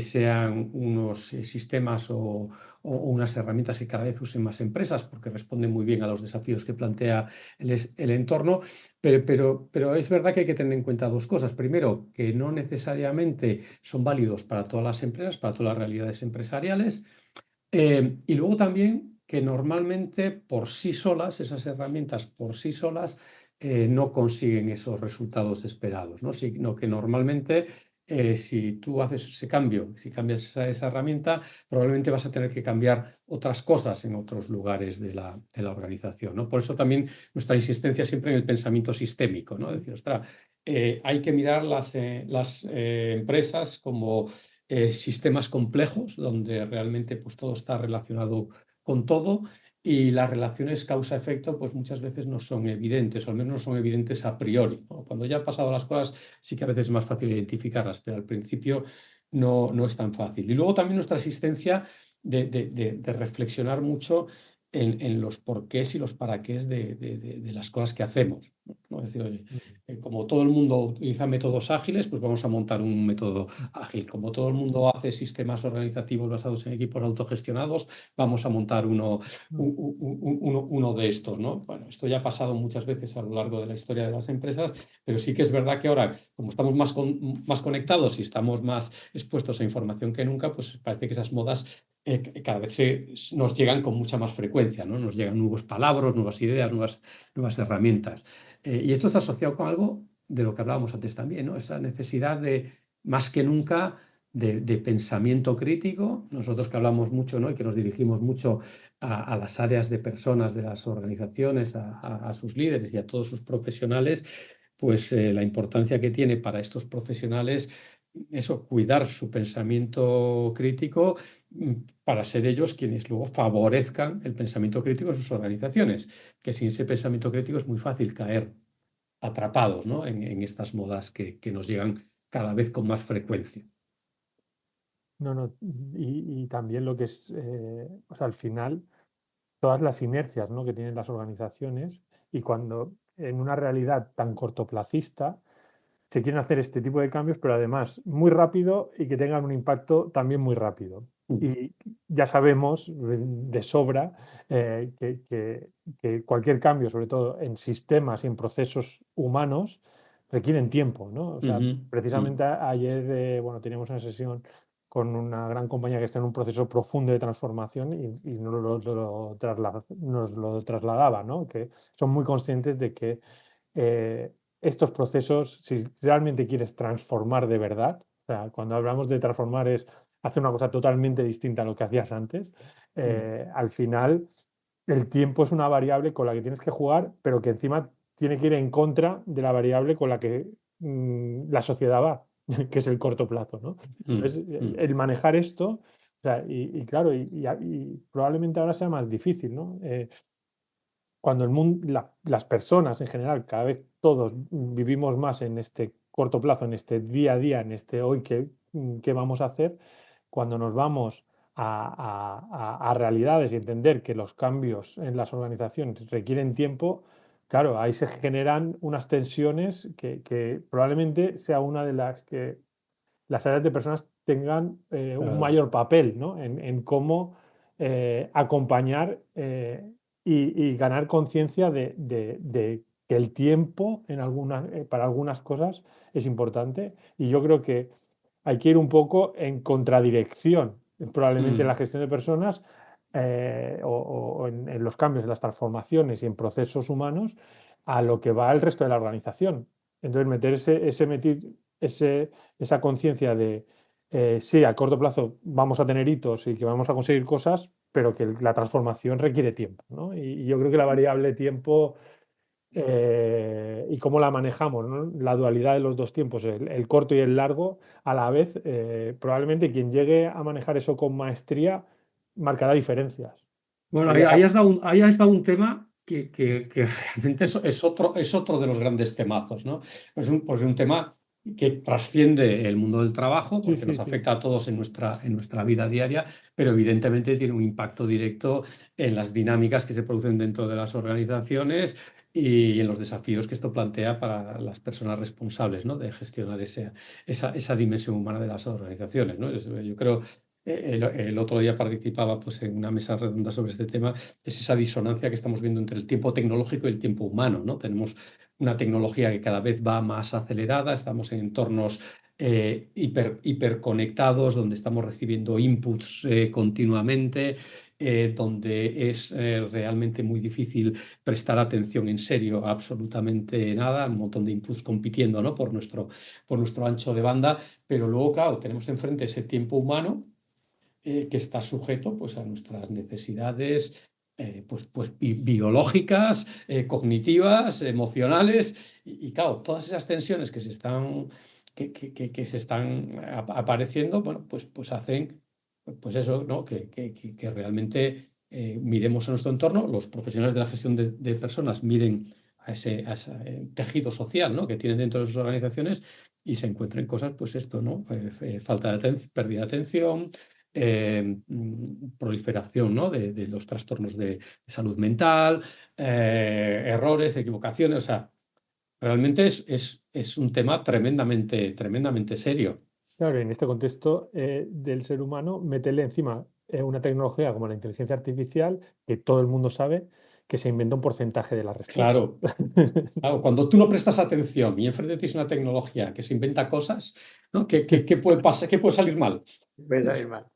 sean unos sistemas o unas herramientas que cada vez usen más empresas porque responden muy bien a los desafíos que plantea el entorno, pero es verdad que hay que tener en cuenta dos cosas. Primero, que no necesariamente son válidos para todas las empresas, para todas las realidades empresariales. Y luego también que normalmente por sí solas, esas herramientas por sí solas, no consiguen esos resultados esperados, ¿no? Sino que normalmente si tú haces ese cambio, si cambias esa herramienta, probablemente vas a tener que cambiar otras cosas en otros lugares de la organización, ¿no? Por eso también nuestra insistencia siempre en el pensamiento sistémico, ¿no? Es decir, ostras, hay que mirar las empresas como sistemas complejos donde realmente pues, todo está relacionado con todo y las relaciones causa-efecto pues muchas veces no son evidentes, o al menos no son evidentes a priori, ¿no? Cuando ya han pasado las cosas sí que a veces es más fácil identificarlas, pero al principio no es tan fácil. Y luego también nuestra asistencia de reflexionar mucho en los porqués y los paraqués de las cosas que hacemos, ¿no? Es decir, oye, como todo el mundo utiliza métodos ágiles, pues vamos a montar un método ágil. Como todo el mundo hace sistemas organizativos basados en equipos autogestionados, vamos a montar uno de estos, ¿no? Bueno, esto ya ha pasado muchas veces a lo largo de la historia de las empresas, pero sí que es verdad que ahora, como estamos más conectados y estamos más expuestos a información que nunca, pues parece que esas modas cada vez nos llegan con mucha más frecuencia, ¿no? Nos llegan nuevos palabras, nuevas ideas, nuevas herramientas. Y esto está asociado con algo de lo que hablábamos antes también, ¿no? Esa necesidad de, más que nunca, de pensamiento crítico. Nosotros que hablamos mucho, ¿no? Y que nos dirigimos mucho a las áreas de personas de las organizaciones, a sus líderes y a todos sus profesionales, pues la importancia que tiene para estos profesionales eso, cuidar su pensamiento crítico para ser ellos quienes luego favorezcan el pensamiento crítico en sus organizaciones, que sin ese pensamiento crítico es muy fácil caer atrapados, ¿no? en estas modas que nos llegan cada vez con más frecuencia. No, no, y también lo que es, o sea, al final, todas las inercias, ¿no?, que tienen las organizaciones y cuando en una realidad tan cortoplacista se quieren hacer este tipo de cambios, pero además muy rápido y que tengan un impacto también muy rápido. Y ya sabemos de sobra que cualquier cambio, sobre todo en sistemas y en procesos humanos, requieren tiempo, ¿no? O sea, precisamente ayer, bueno, teníamos una sesión con una gran compañía que está en un proceso profundo de transformación y nos lo trasladaba, ¿no? Que son muy conscientes de que estos procesos, si realmente quieres transformar de verdad, o sea, cuando hablamos de transformar es hacer una cosa totalmente distinta a lo que hacías antes, al final el tiempo es una variable con la que tienes que jugar, pero que encima tiene que ir en contra de la variable con la que la sociedad va, que es el corto plazo, ¿no? Entonces, el manejar esto, o sea, y claro, y probablemente ahora sea más difícil, ¿no? Cuando el mundo, las personas en general, cada vez todos vivimos más en este corto plazo, en este día a día, en este hoy qué vamos a hacer, cuando nos vamos a realidades y entender que los cambios en las organizaciones requieren tiempo, claro, ahí se generan unas tensiones que probablemente sea una de las que las áreas de personas tengan un mayor papel, ¿no? En cómo acompañar y ganar conciencia de que el tiempo para algunas cosas es importante y yo creo que hay que ir un poco en contradirección, probablemente en la gestión de personas o en los cambios, en las transformaciones y en procesos humanos a lo que va el resto de la organización. Entonces, meter esa conciencia de, sí, a corto plazo vamos a tener hitos y que vamos a conseguir cosas, pero que la transformación requiere tiempo, ¿no? Y yo creo que la variable tiempo y cómo la manejamos, ¿no? La dualidad de los dos tiempos, el corto y el largo, a la vez, probablemente quien llegue a manejar eso con maestría marcará diferencias. Bueno, ahí has dado un tema que realmente es otro de los grandes temazos, ¿no? Pues un tema que trasciende el mundo del trabajo, Sí, porque sí, nos sí. afecta a todos en nuestra vida diaria, pero evidentemente tiene un impacto directo en las dinámicas que se producen dentro de las organizaciones y en los desafíos que esto plantea para las personas responsables, ¿no? De gestionar esa dimensión humana de las organizaciones, ¿no? Yo creo el otro día participaba pues, en una mesa redonda sobre este tema, es esa disonancia que estamos viendo entre el tiempo tecnológico y el tiempo humano, ¿no? Tenemos una tecnología que cada vez va más acelerada, estamos en entornos hiperconectados, donde estamos recibiendo inputs continuamente, donde es realmente muy difícil prestar atención en serio a absolutamente nada, un montón de inputs compitiendo, ¿no? por nuestro ancho de banda, pero luego, claro, tenemos enfrente ese tiempo humano que está sujeto pues, a nuestras necesidades biológicas, cognitivas, emocionales, y claro, todas esas tensiones que se están apareciendo, bueno, pues hacen pues eso, ¿no? que realmente miremos a nuestro entorno, los profesionales de la gestión de personas miren a ese tejido social, ¿no? que tienen dentro de sus organizaciones y se encuentren cosas, pues esto, ¿no? Falta de pérdida de atención, proliferación, ¿no? de los trastornos de salud mental, errores, equivocaciones. O sea, realmente es un tema tremendamente serio. Claro, en este contexto del ser humano, meterle encima una tecnología como la inteligencia artificial, que todo el mundo sabe que se inventa un porcentaje de la respuesta. Claro, claro, cuando tú no prestas atención y enfrente tienes una tecnología que se inventa cosas, ¿no? ¿Qué puede pasar? ¿Qué puede salir mal? Ves ahí mal.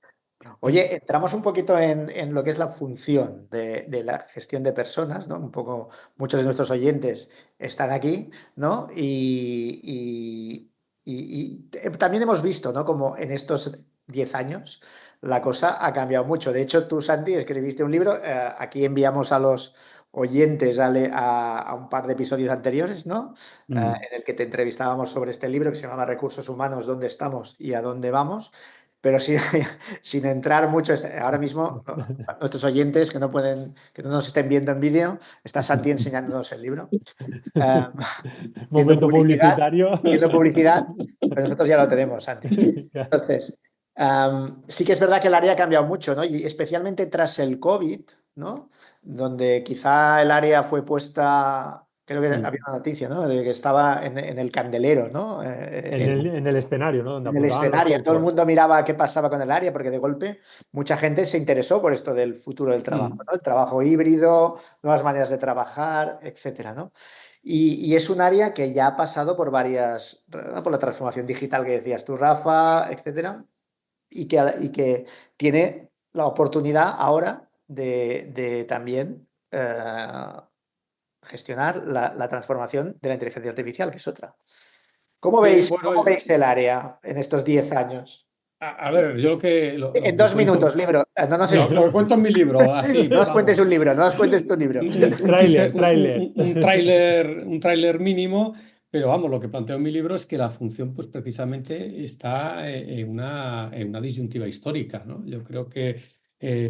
Oye, entramos un poquito en lo que es la función de la gestión de personas, ¿no? Un poco, muchos de nuestros oyentes están aquí, ¿no? También hemos visto, ¿no? Como en estos 10 años la cosa ha cambiado mucho. De hecho, tú, Santi, escribiste un libro, aquí enviamos a los oyentes a un par de episodios anteriores, ¿no? En el que te entrevistábamos sobre este libro que se llama Recursos Humanos, ¿dónde estamos y a dónde vamos? Pero sin entrar mucho, ahora mismo nuestros oyentes que no nos estén viendo en vídeo, está Santi enseñándonos el libro. Momento publicitario. Viendo publicidad, pero nosotros ya lo tenemos, Santi. Entonces, sí que es verdad que el área ha cambiado mucho, ¿no? Y especialmente tras el COVID, ¿no? Donde quizá el área fue puesta, creo que había una noticia, ¿no? De que estaba en el candelero, ¿no? En el escenario, ¿no? Donde En el apuntaban los escenario, todo el focos. mundo miraba qué pasaba con el área, porque de golpe mucha gente se interesó por esto del futuro del trabajo, ¿no? El trabajo híbrido, nuevas maneras de trabajar, etcétera, ¿no? Y es un área que ya ha pasado por varias, ¿no? Por la transformación digital que decías tú, Rafa, etcétera, y que tiene la oportunidad ahora de también gestionar la transformación de la inteligencia artificial, que es otra. ¿Cómo Sí, veis, bueno, cómo veis el área en estos 10 años? a ver, yo En lo que 2 minutos, cuento, libro. No nos, lo que cuento en mi libro, así, no nos cuentes vamos, un libro, no nos cuentes tu libro. Tráiler. un tráiler mínimo, pero vamos, lo que planteo en mi libro es que la función, pues precisamente está en una disyuntiva histórica, ¿no? Yo creo que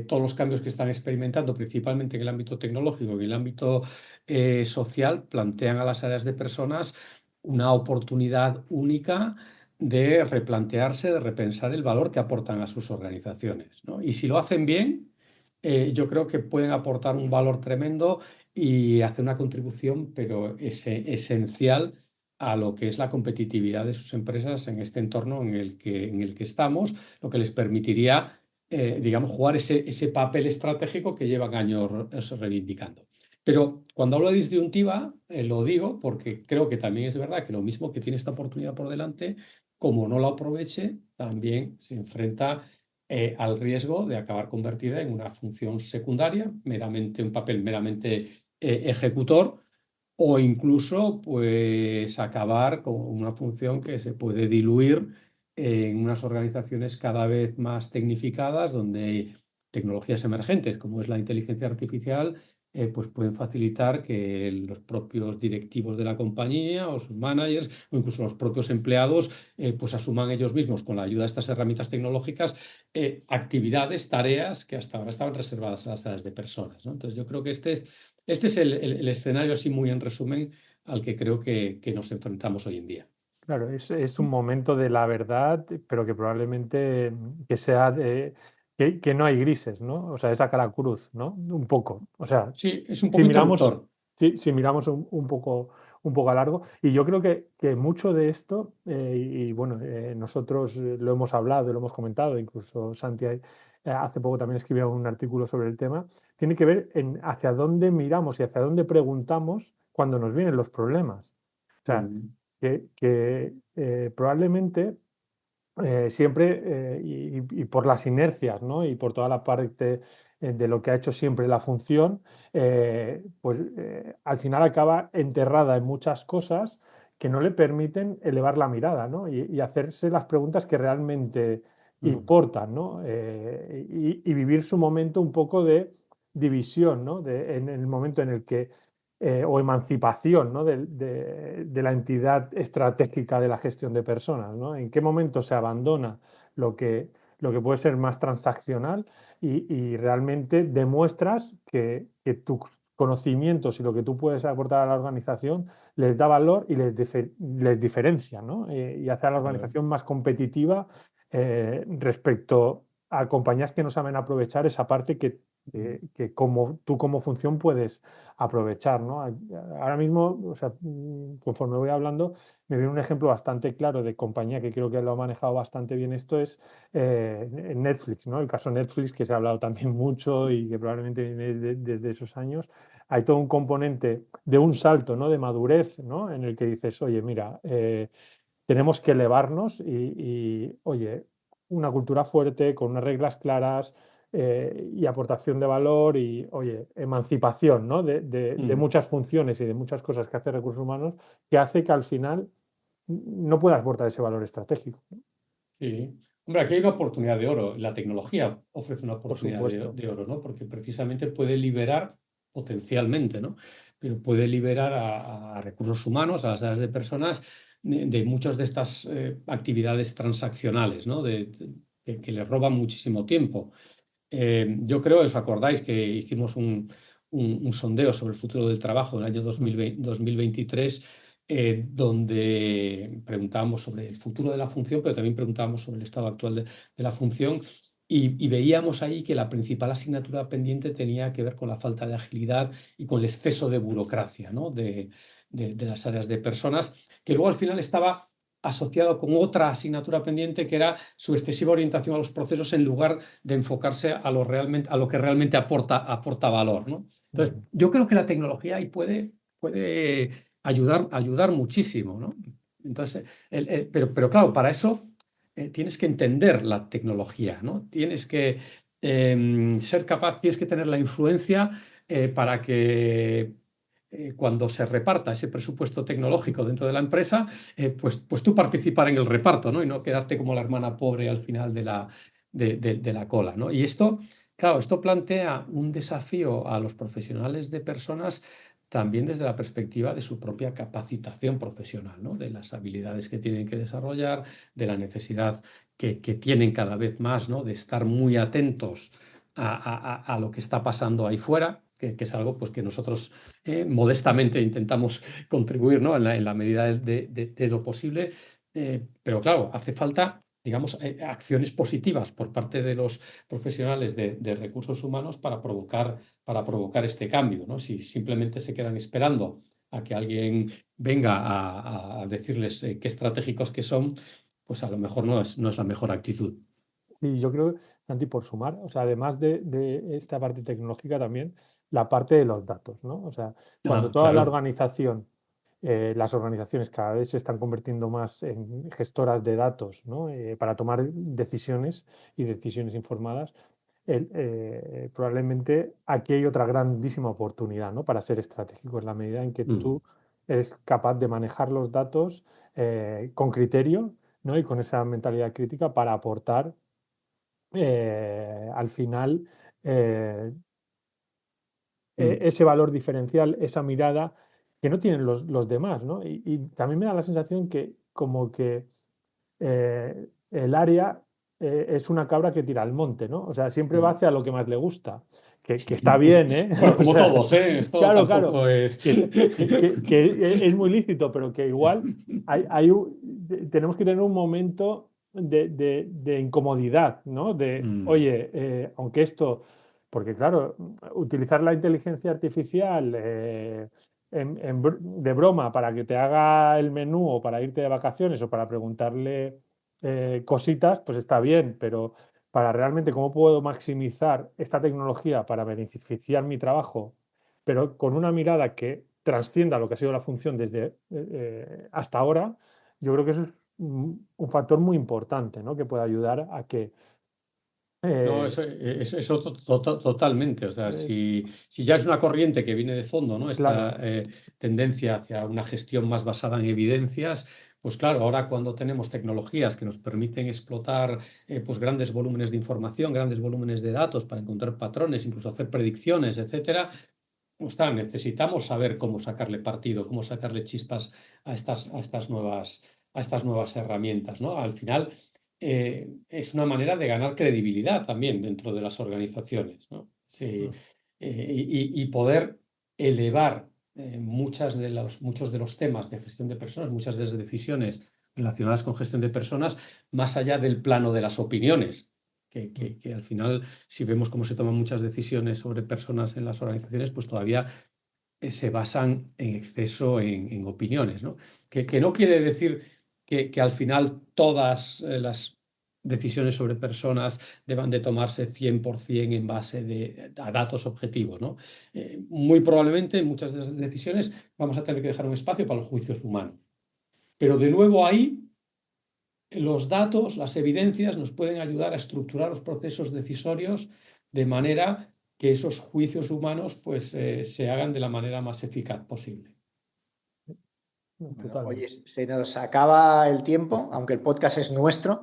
todos los cambios que están experimentando, principalmente en el ámbito tecnológico y en el ámbito social, plantean a las áreas de personas una oportunidad única de replantearse, de repensar el valor que aportan a sus organizaciones, ¿no? Y si lo hacen bien, yo creo que pueden aportar un valor tremendo y hacer una contribución, pero esencial a lo que es la competitividad de sus empresas en este entorno en el que estamos, lo que les permitiría, digamos, jugar ese papel estratégico que llevan años reivindicando. Pero cuando hablo de disyuntiva, lo digo porque creo que también es verdad que lo mismo que tiene esta oportunidad por delante, como no la aproveche, también se enfrenta al riesgo de acabar convertida en una función secundaria, meramente un papel meramente ejecutor, o incluso pues acabar con una función que se puede diluir en unas organizaciones cada vez más tecnificadas, donde tecnologías emergentes como es la inteligencia artificial pues pueden facilitar que los propios directivos de la compañía o sus managers o incluso los propios empleados pues asuman ellos mismos con la ayuda de estas herramientas tecnológicas actividades, tareas que hasta ahora estaban reservadas a las áreas de personas, ¿no? Entonces yo creo que este es el escenario así muy en resumen al que creo que nos enfrentamos hoy en día. Claro, es un momento de la verdad, pero que probablemente que sea que no hay grises, ¿no? O sea, es la cara cruz, ¿no? Un poco. O sea, Sí, es un si poco miramos, interruptor. si miramos un poco a largo, y yo creo que mucho de esto, y bueno, nosotros lo hemos hablado, lo hemos comentado, incluso Santi hace poco también escribió un artículo sobre el tema, tiene que ver en hacia dónde miramos y hacia dónde preguntamos cuando nos vienen los problemas. O sea, que probablemente siempre, y por las inercias, ¿no? Y por toda la parte de lo que ha hecho siempre la función, pues al final acaba enterrada en muchas cosas que no le permiten elevar la mirada, ¿no? Y hacerse las preguntas que realmente importan, ¿no? Y vivir su momento un poco de división, ¿no? En el momento en el que o emancipación, ¿no? de la entidad estratégica de la gestión de personas, ¿no? En qué momento se abandona lo que puede ser más transaccional y realmente demuestras que tus conocimientos y lo que tú puedes aportar a la organización les da valor y les diferencia, ¿no? Y hace a la organización más competitiva respecto a compañías que no saben aprovechar esa parte que tú como función puedes aprovechar, ¿no? Ahora mismo, o sea, conforme voy hablando, me viene un ejemplo bastante claro de compañía que creo que lo ha manejado bastante bien esto, es Netflix, ¿no? El caso Netflix, que se ha hablado también mucho y que probablemente viene desde esos años. Hay todo un componente de un salto, ¿no? De madurez, ¿no? En el que dices, oye, mira, tenemos que elevarnos oye, una cultura fuerte, con unas reglas claras y aportación de valor y, oye, emancipación, ¿no? de Mm. muchas funciones y de muchas cosas que hace recursos humanos, que hace que al final no puedas aportar ese valor estratégico, ¿no? Sí. Hombre, aquí hay una oportunidad de oro. La tecnología ofrece una Por oportunidad supuesto. de oro, ¿no? Porque precisamente puede liberar potencialmente, ¿no? Pero puede liberar a recursos humanos, a las áreas de personas, de muchas de estas actividades transaccionales, ¿no? Que les roban muchísimo tiempo. Yo creo, ¿os acordáis que hicimos un sondeo sobre el futuro del trabajo en el año 2023, donde preguntábamos sobre el futuro de la función, pero también preguntábamos sobre el estado actual de la función, y veíamos ahí que la principal asignatura pendiente tenía que ver con la falta de agilidad y con el exceso de burocracia, ¿no? de las áreas de personas, que luego al final estaba asociado con otra asignatura pendiente, que era su excesiva orientación a los procesos en lugar de enfocarse a lo que realmente aporta valor, ¿no? Entonces, yo creo que la tecnología ahí puede ayudar muchísimo, ¿no? Entonces, pero claro, para eso tienes que entender la tecnología, ¿no? Tienes que ser capaz, tienes que tener la influencia para que cuando se reparta ese presupuesto tecnológico dentro de la empresa, pues tú participar en el reparto, ¿no? Y no quedarte como la hermana pobre al final de la cola, ¿no? Y esto, claro, esto plantea un desafío a los profesionales de personas también desde la perspectiva de su propia capacitación profesional, ¿no? De las habilidades que tienen que desarrollar, de la necesidad que tienen cada vez más, ¿no? De estar muy atentos a lo que está pasando ahí fuera, que es algo pues, que nosotros modestamente intentamos contribuir, ¿no? En la medida de lo posible, pero claro, hace falta, digamos, acciones positivas por parte de los profesionales de recursos humanos para provocar este cambio, ¿no? Si simplemente se quedan esperando a que alguien venga a decirles qué estratégicos que son, pues a lo mejor no es la mejor actitud. Y yo creo, Santi, por sumar, o sea, además de esta parte tecnológica también, la parte de los datos, ¿no? O sea, cuando Ah, toda la claro. organización, las organizaciones cada vez se están convirtiendo más en gestoras de datos, ¿no? Para tomar decisiones y decisiones informadas, probablemente aquí hay otra grandísima oportunidad, ¿no? Para ser estratégico en la medida en que Mm, tú eres capaz de manejar los datos con criterio, ¿no? Y con esa mentalidad crítica para aportar al final eh, mm, ese valor diferencial, esa mirada que no tienen los demás, ¿no? Y también me da la sensación que como que el área es una cabra que tira al monte, ¿no? O sea, siempre va mm. hacia lo que más le gusta, que está bien, ¿eh? Bueno, O como sea, todos, ¿eh? Esto claro, claro, tampoco es. que es muy lícito, pero que igual tenemos que tener un momento de incomodidad, ¿no? De, Mm, oye, aunque esto, porque claro, utilizar la inteligencia artificial de broma para que te haga el menú o para irte de vacaciones o para preguntarle cositas, pues está bien, pero para realmente cómo puedo maximizar esta tecnología para beneficiar mi trabajo, pero con una mirada que trascienda lo que ha sido la función desde hasta ahora, yo creo que eso es un factor muy importante, ¿no? Que puede ayudar a que no, eh, eso totalmente. O sea, es si ya es una corriente que viene de fondo, ¿no? Esta claro, tendencia hacia una gestión más basada en evidencias, pues claro, ahora cuando tenemos tecnologías que nos permiten explotar pues grandes volúmenes de información, grandes volúmenes de datos para encontrar patrones, incluso hacer predicciones, etcétera. Ostras, necesitamos saber cómo sacarle partido, cómo sacarle chispas a estas nuevas herramientas, ¿no? Al final, es una manera de ganar credibilidad también dentro de las organizaciones, ¿no? Sí, mm, y poder elevar muchos de los temas de gestión de personas, muchas de las decisiones relacionadas con gestión de personas, más allá del plano de las opiniones. que al final, si vemos cómo se toman muchas decisiones sobre personas en las organizaciones, pues todavía se basan en exceso en opiniones, ¿no? Que no quiere decir que al final todas las decisiones sobre personas deban de tomarse 100% en base a datos objetivos, ¿no? Muy probablemente en muchas de esas decisiones vamos a tener que dejar un espacio para los juicios humanos. Pero de nuevo ahí, los datos, las evidencias nos pueden ayudar a estructurar los procesos decisorios de manera que esos juicios humanos pues, se hagan de la manera más eficaz posible. Bueno, oye, se nos acaba el tiempo, aunque el podcast es nuestro.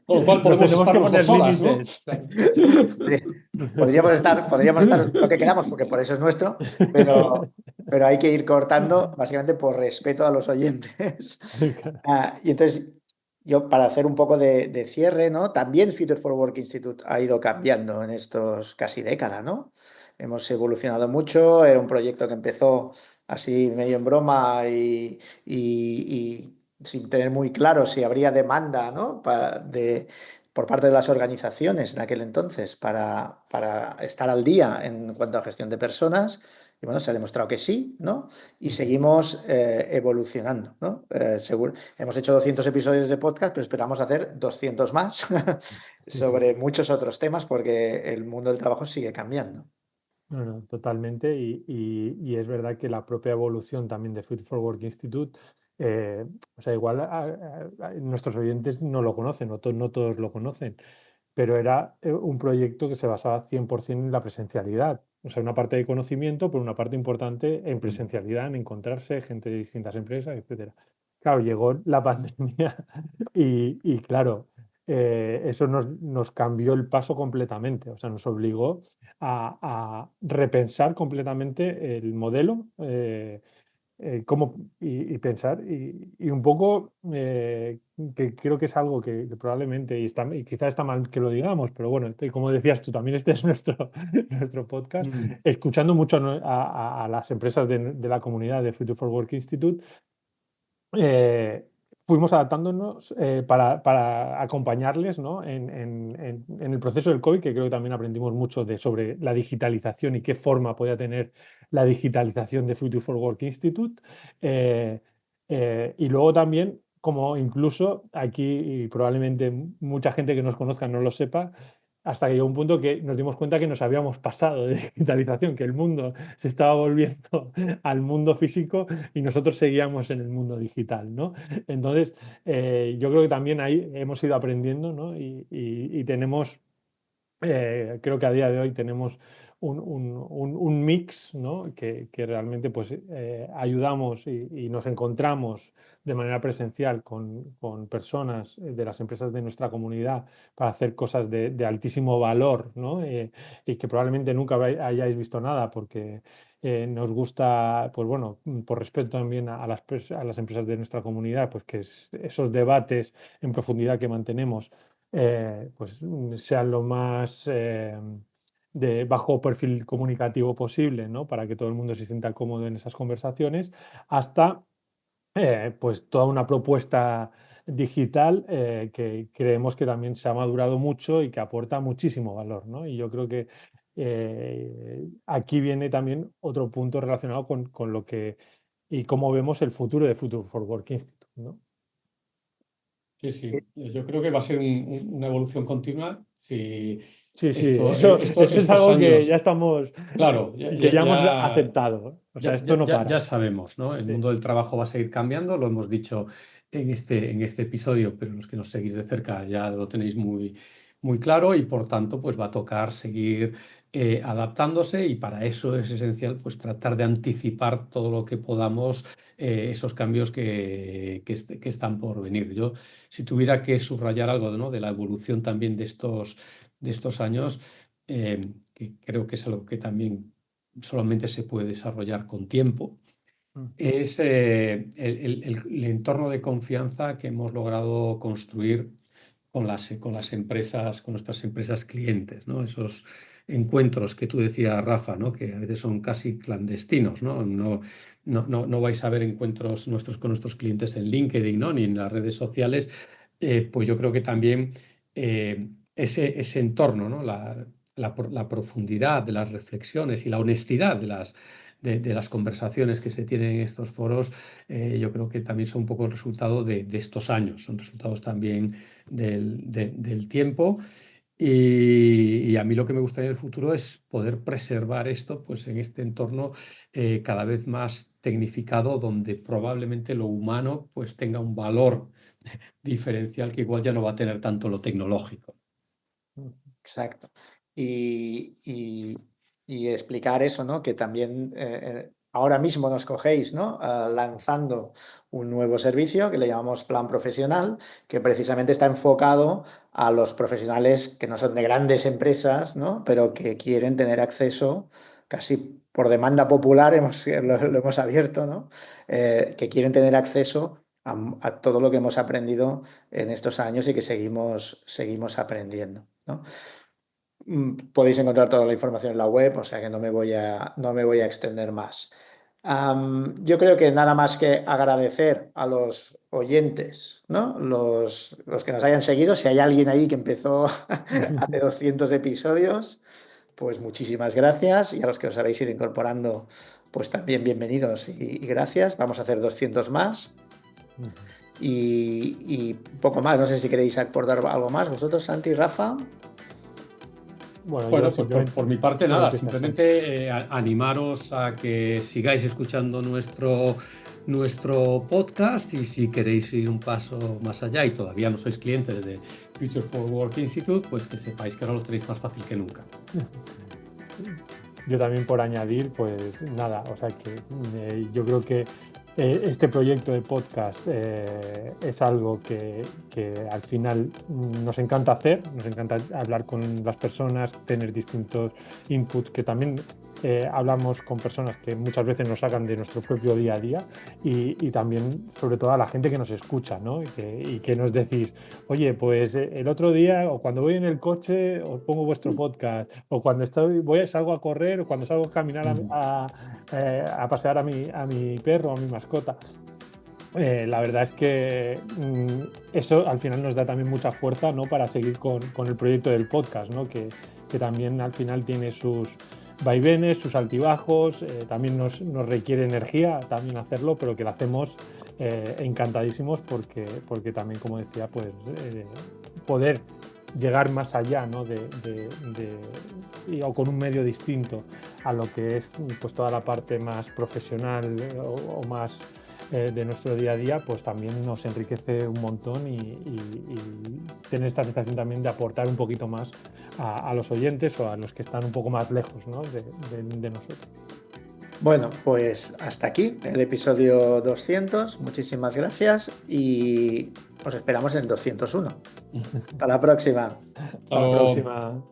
Con lo cual podemos estar los dos horas, ¿no? Podríamos estar lo que queramos, porque por eso es nuestro, pero hay que ir cortando, básicamente por respeto a los oyentes. Y entonces, yo para hacer un poco de cierre, ¿no? También Future for Work Institute ha ido cambiando en estos casi décadas, ¿no? Hemos evolucionado mucho, era un proyecto que empezó así medio en broma y sin tener muy claro si habría demanda, ¿no? por parte de las organizaciones en aquel entonces para estar al día en cuanto a gestión de personas. Y bueno, se ha demostrado que sí, ¿no? Y seguimos evolucionando, ¿no? Hemos hecho 200 episodios de podcast, pero esperamos hacer 200 más sobre muchos otros temas porque el mundo del trabajo sigue cambiando. No, totalmente. Y es verdad que la propia evolución también de Fit for Work Institute, o sea, igual nuestros oyentes no lo conocen, no todos lo conocen, pero era un proyecto que se basaba 100% en la presencialidad. O sea, una parte de conocimiento, pero una parte importante en presencialidad, en encontrarse gente de distintas empresas, etcétera. Claro, llegó la pandemia y claro, eso nos cambió el paso completamente. O sea, nos obligó a repensar completamente el modelo, y pensar, y un poco que creo que es algo que probablemente, y quizás está mal que lo digamos, pero bueno, como decías tú, también este es nuestro podcast, escuchando mucho a las empresas de la comunidad de Future for Work Institute, fuimos adaptándonos para acompañarles, ¿no? en el proceso del COVID, que creo que también aprendimos mucho sobre la digitalización y qué forma podía tener la digitalización de Future for Work Institute. Y luego también, como incluso aquí, y probablemente mucha gente que nos conozca no lo sepa, hasta que llegó un punto que nos dimos cuenta que nos habíamos pasado de digitalización, que el mundo se estaba volviendo al mundo físico y nosotros seguíamos en el mundo digital, ¿no? Entonces, yo creo que también ahí hemos ido aprendiendo, ¿no? Y tenemos, creo que a día de hoy tenemos un mix, ¿no? que realmente pues, ayudamos y nos encontramos de manera presencial con personas de las empresas de nuestra comunidad para hacer cosas de altísimo valor, ¿no? Y que probablemente nunca hayáis visto nada porque nos gusta, pues bueno, por respeto también a las empresas de nuestra comunidad, pues que esos debates en profundidad que mantenemos pues sean lo más de bajo perfil comunicativo posible, ¿no? Para que todo el mundo se sienta cómodo en esas conversaciones, hasta pues toda una propuesta digital que creemos que también se ha madurado mucho y que aporta muchísimo valor, ¿no? Y yo creo que aquí viene también otro punto relacionado con lo que y cómo vemos el futuro de Future for Work Institute, ¿no? Sí, yo creo que va a ser una evolución continua. Sí, Sí, eso es estos algo que años, ya estamos, claro, que ya hemos aceptado. O sea, esto no para. ya sabemos, ¿no? El Sí. mundo del trabajo va a seguir cambiando, lo hemos dicho en este episodio, pero los que nos seguís de cerca ya lo tenéis muy claro y por tanto pues va a tocar seguir adaptándose y para eso es esencial pues tratar de anticipar todo lo que podamos esos cambios que están por venir. Yo si tuviera que subrayar algo, ¿no? de la evolución también de estos años, que creo que es algo que también solamente se puede desarrollar con tiempo, es el entorno de confianza que hemos logrado construir con las empresas, con nuestras empresas clientes, ¿no? Esos encuentros que tú decías, Rafa, ¿no? Que a veces son casi clandestinos, ¿no? No vais a ver encuentros nuestros con nuestros clientes en LinkedIn, ¿no? Ni en las redes sociales. Pues yo creo que también ese entorno, ¿no? La profundidad de las reflexiones y la honestidad de las conversaciones que se tienen en estos foros, yo creo que también son un poco el resultado de estos años, son resultados también del tiempo. Y a mí lo que me gustaría en el futuro es poder preservar esto pues, en este entorno cada vez más tecnificado, donde probablemente lo humano pues, tenga un valor diferencial que igual ya no va a tener tanto lo tecnológico. Exacto. Y explicar eso, ¿no? Que también ahora mismo nos cogéis, ¿no? Lanzando un nuevo servicio que le llamamos Plan Profesional, que precisamente está enfocado a los profesionales que no son de grandes empresas, ¿no? Pero que quieren tener acceso casi por demanda popular, lo hemos abierto, ¿no? Que quieren tener acceso a todo lo que hemos aprendido en estos años y que seguimos aprendiendo, ¿no? Podéis encontrar toda la información en la web, o sea que no me voy a extender más. Yo creo que nada más que agradecer a los oyentes, ¿no? Los que nos hayan seguido. Si hay alguien ahí que empezó hace 200 episodios, pues muchísimas gracias. Y a los que os habéis ido incorporando, pues también bienvenidos y gracias. Vamos a hacer 200 más. Y poco más. No sé si queréis aportar algo más. ¿Vosotros, Santi y Rafa? Bueno, pues por mi parte nada, simplemente animaros a que sigáis escuchando nuestro podcast, y si queréis ir un paso más allá y todavía no sois clientes de Future for Work Institute, pues que sepáis que ahora lo tenéis más fácil que nunca. Yo también, por añadir, pues nada, o sea que yo creo que este proyecto de podcast es algo que al final nos encanta hacer, nos encanta hablar con las personas, tener distintos inputs, que también hablamos con personas que muchas veces nos sacan de nuestro propio día a día, y también sobre todo a la gente que nos escucha, ¿no? Y que nos decís, oye, pues el otro día, o cuando voy en el coche os pongo vuestro podcast, o cuando salgo a correr, o cuando salgo a caminar a pasear a mi perro, a mi mascota. La verdad es que eso al final nos da también mucha fuerza, ¿no? Para seguir con el proyecto del podcast, ¿no? Que también al final tiene sus vaivenes, sus altibajos, también nos requiere energía también hacerlo, pero que lo hacemos encantadísimos porque también, como decía, pues poder llegar más allá, ¿no? O con un medio distinto a lo que es pues toda la parte más profesional o más de nuestro día a día, pues también nos enriquece un montón, y tener esta sensación también de aportar un poquito más a los oyentes o a los que están un poco más lejos, ¿no? de nosotros. Bueno, pues hasta aquí el episodio 200. Muchísimas gracias y os esperamos en el 201. Hasta la próxima. Hasta la próxima.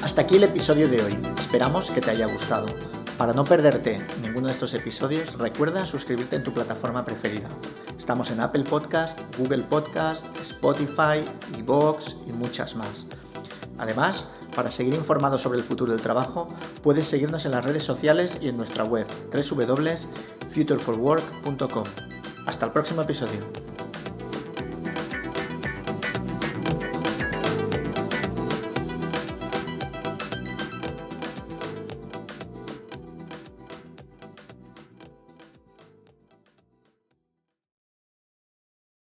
Hasta aquí el episodio de hoy. Esperamos que te haya gustado. Para no perderte ninguno de estos episodios, recuerda suscribirte en tu plataforma preferida. Estamos en Apple Podcast, Google Podcast, Spotify, iVoox y muchas más. Además, para seguir informado sobre el futuro del trabajo, puedes seguirnos en las redes sociales y en nuestra web www.futureforwork.com. Hasta el próximo episodio.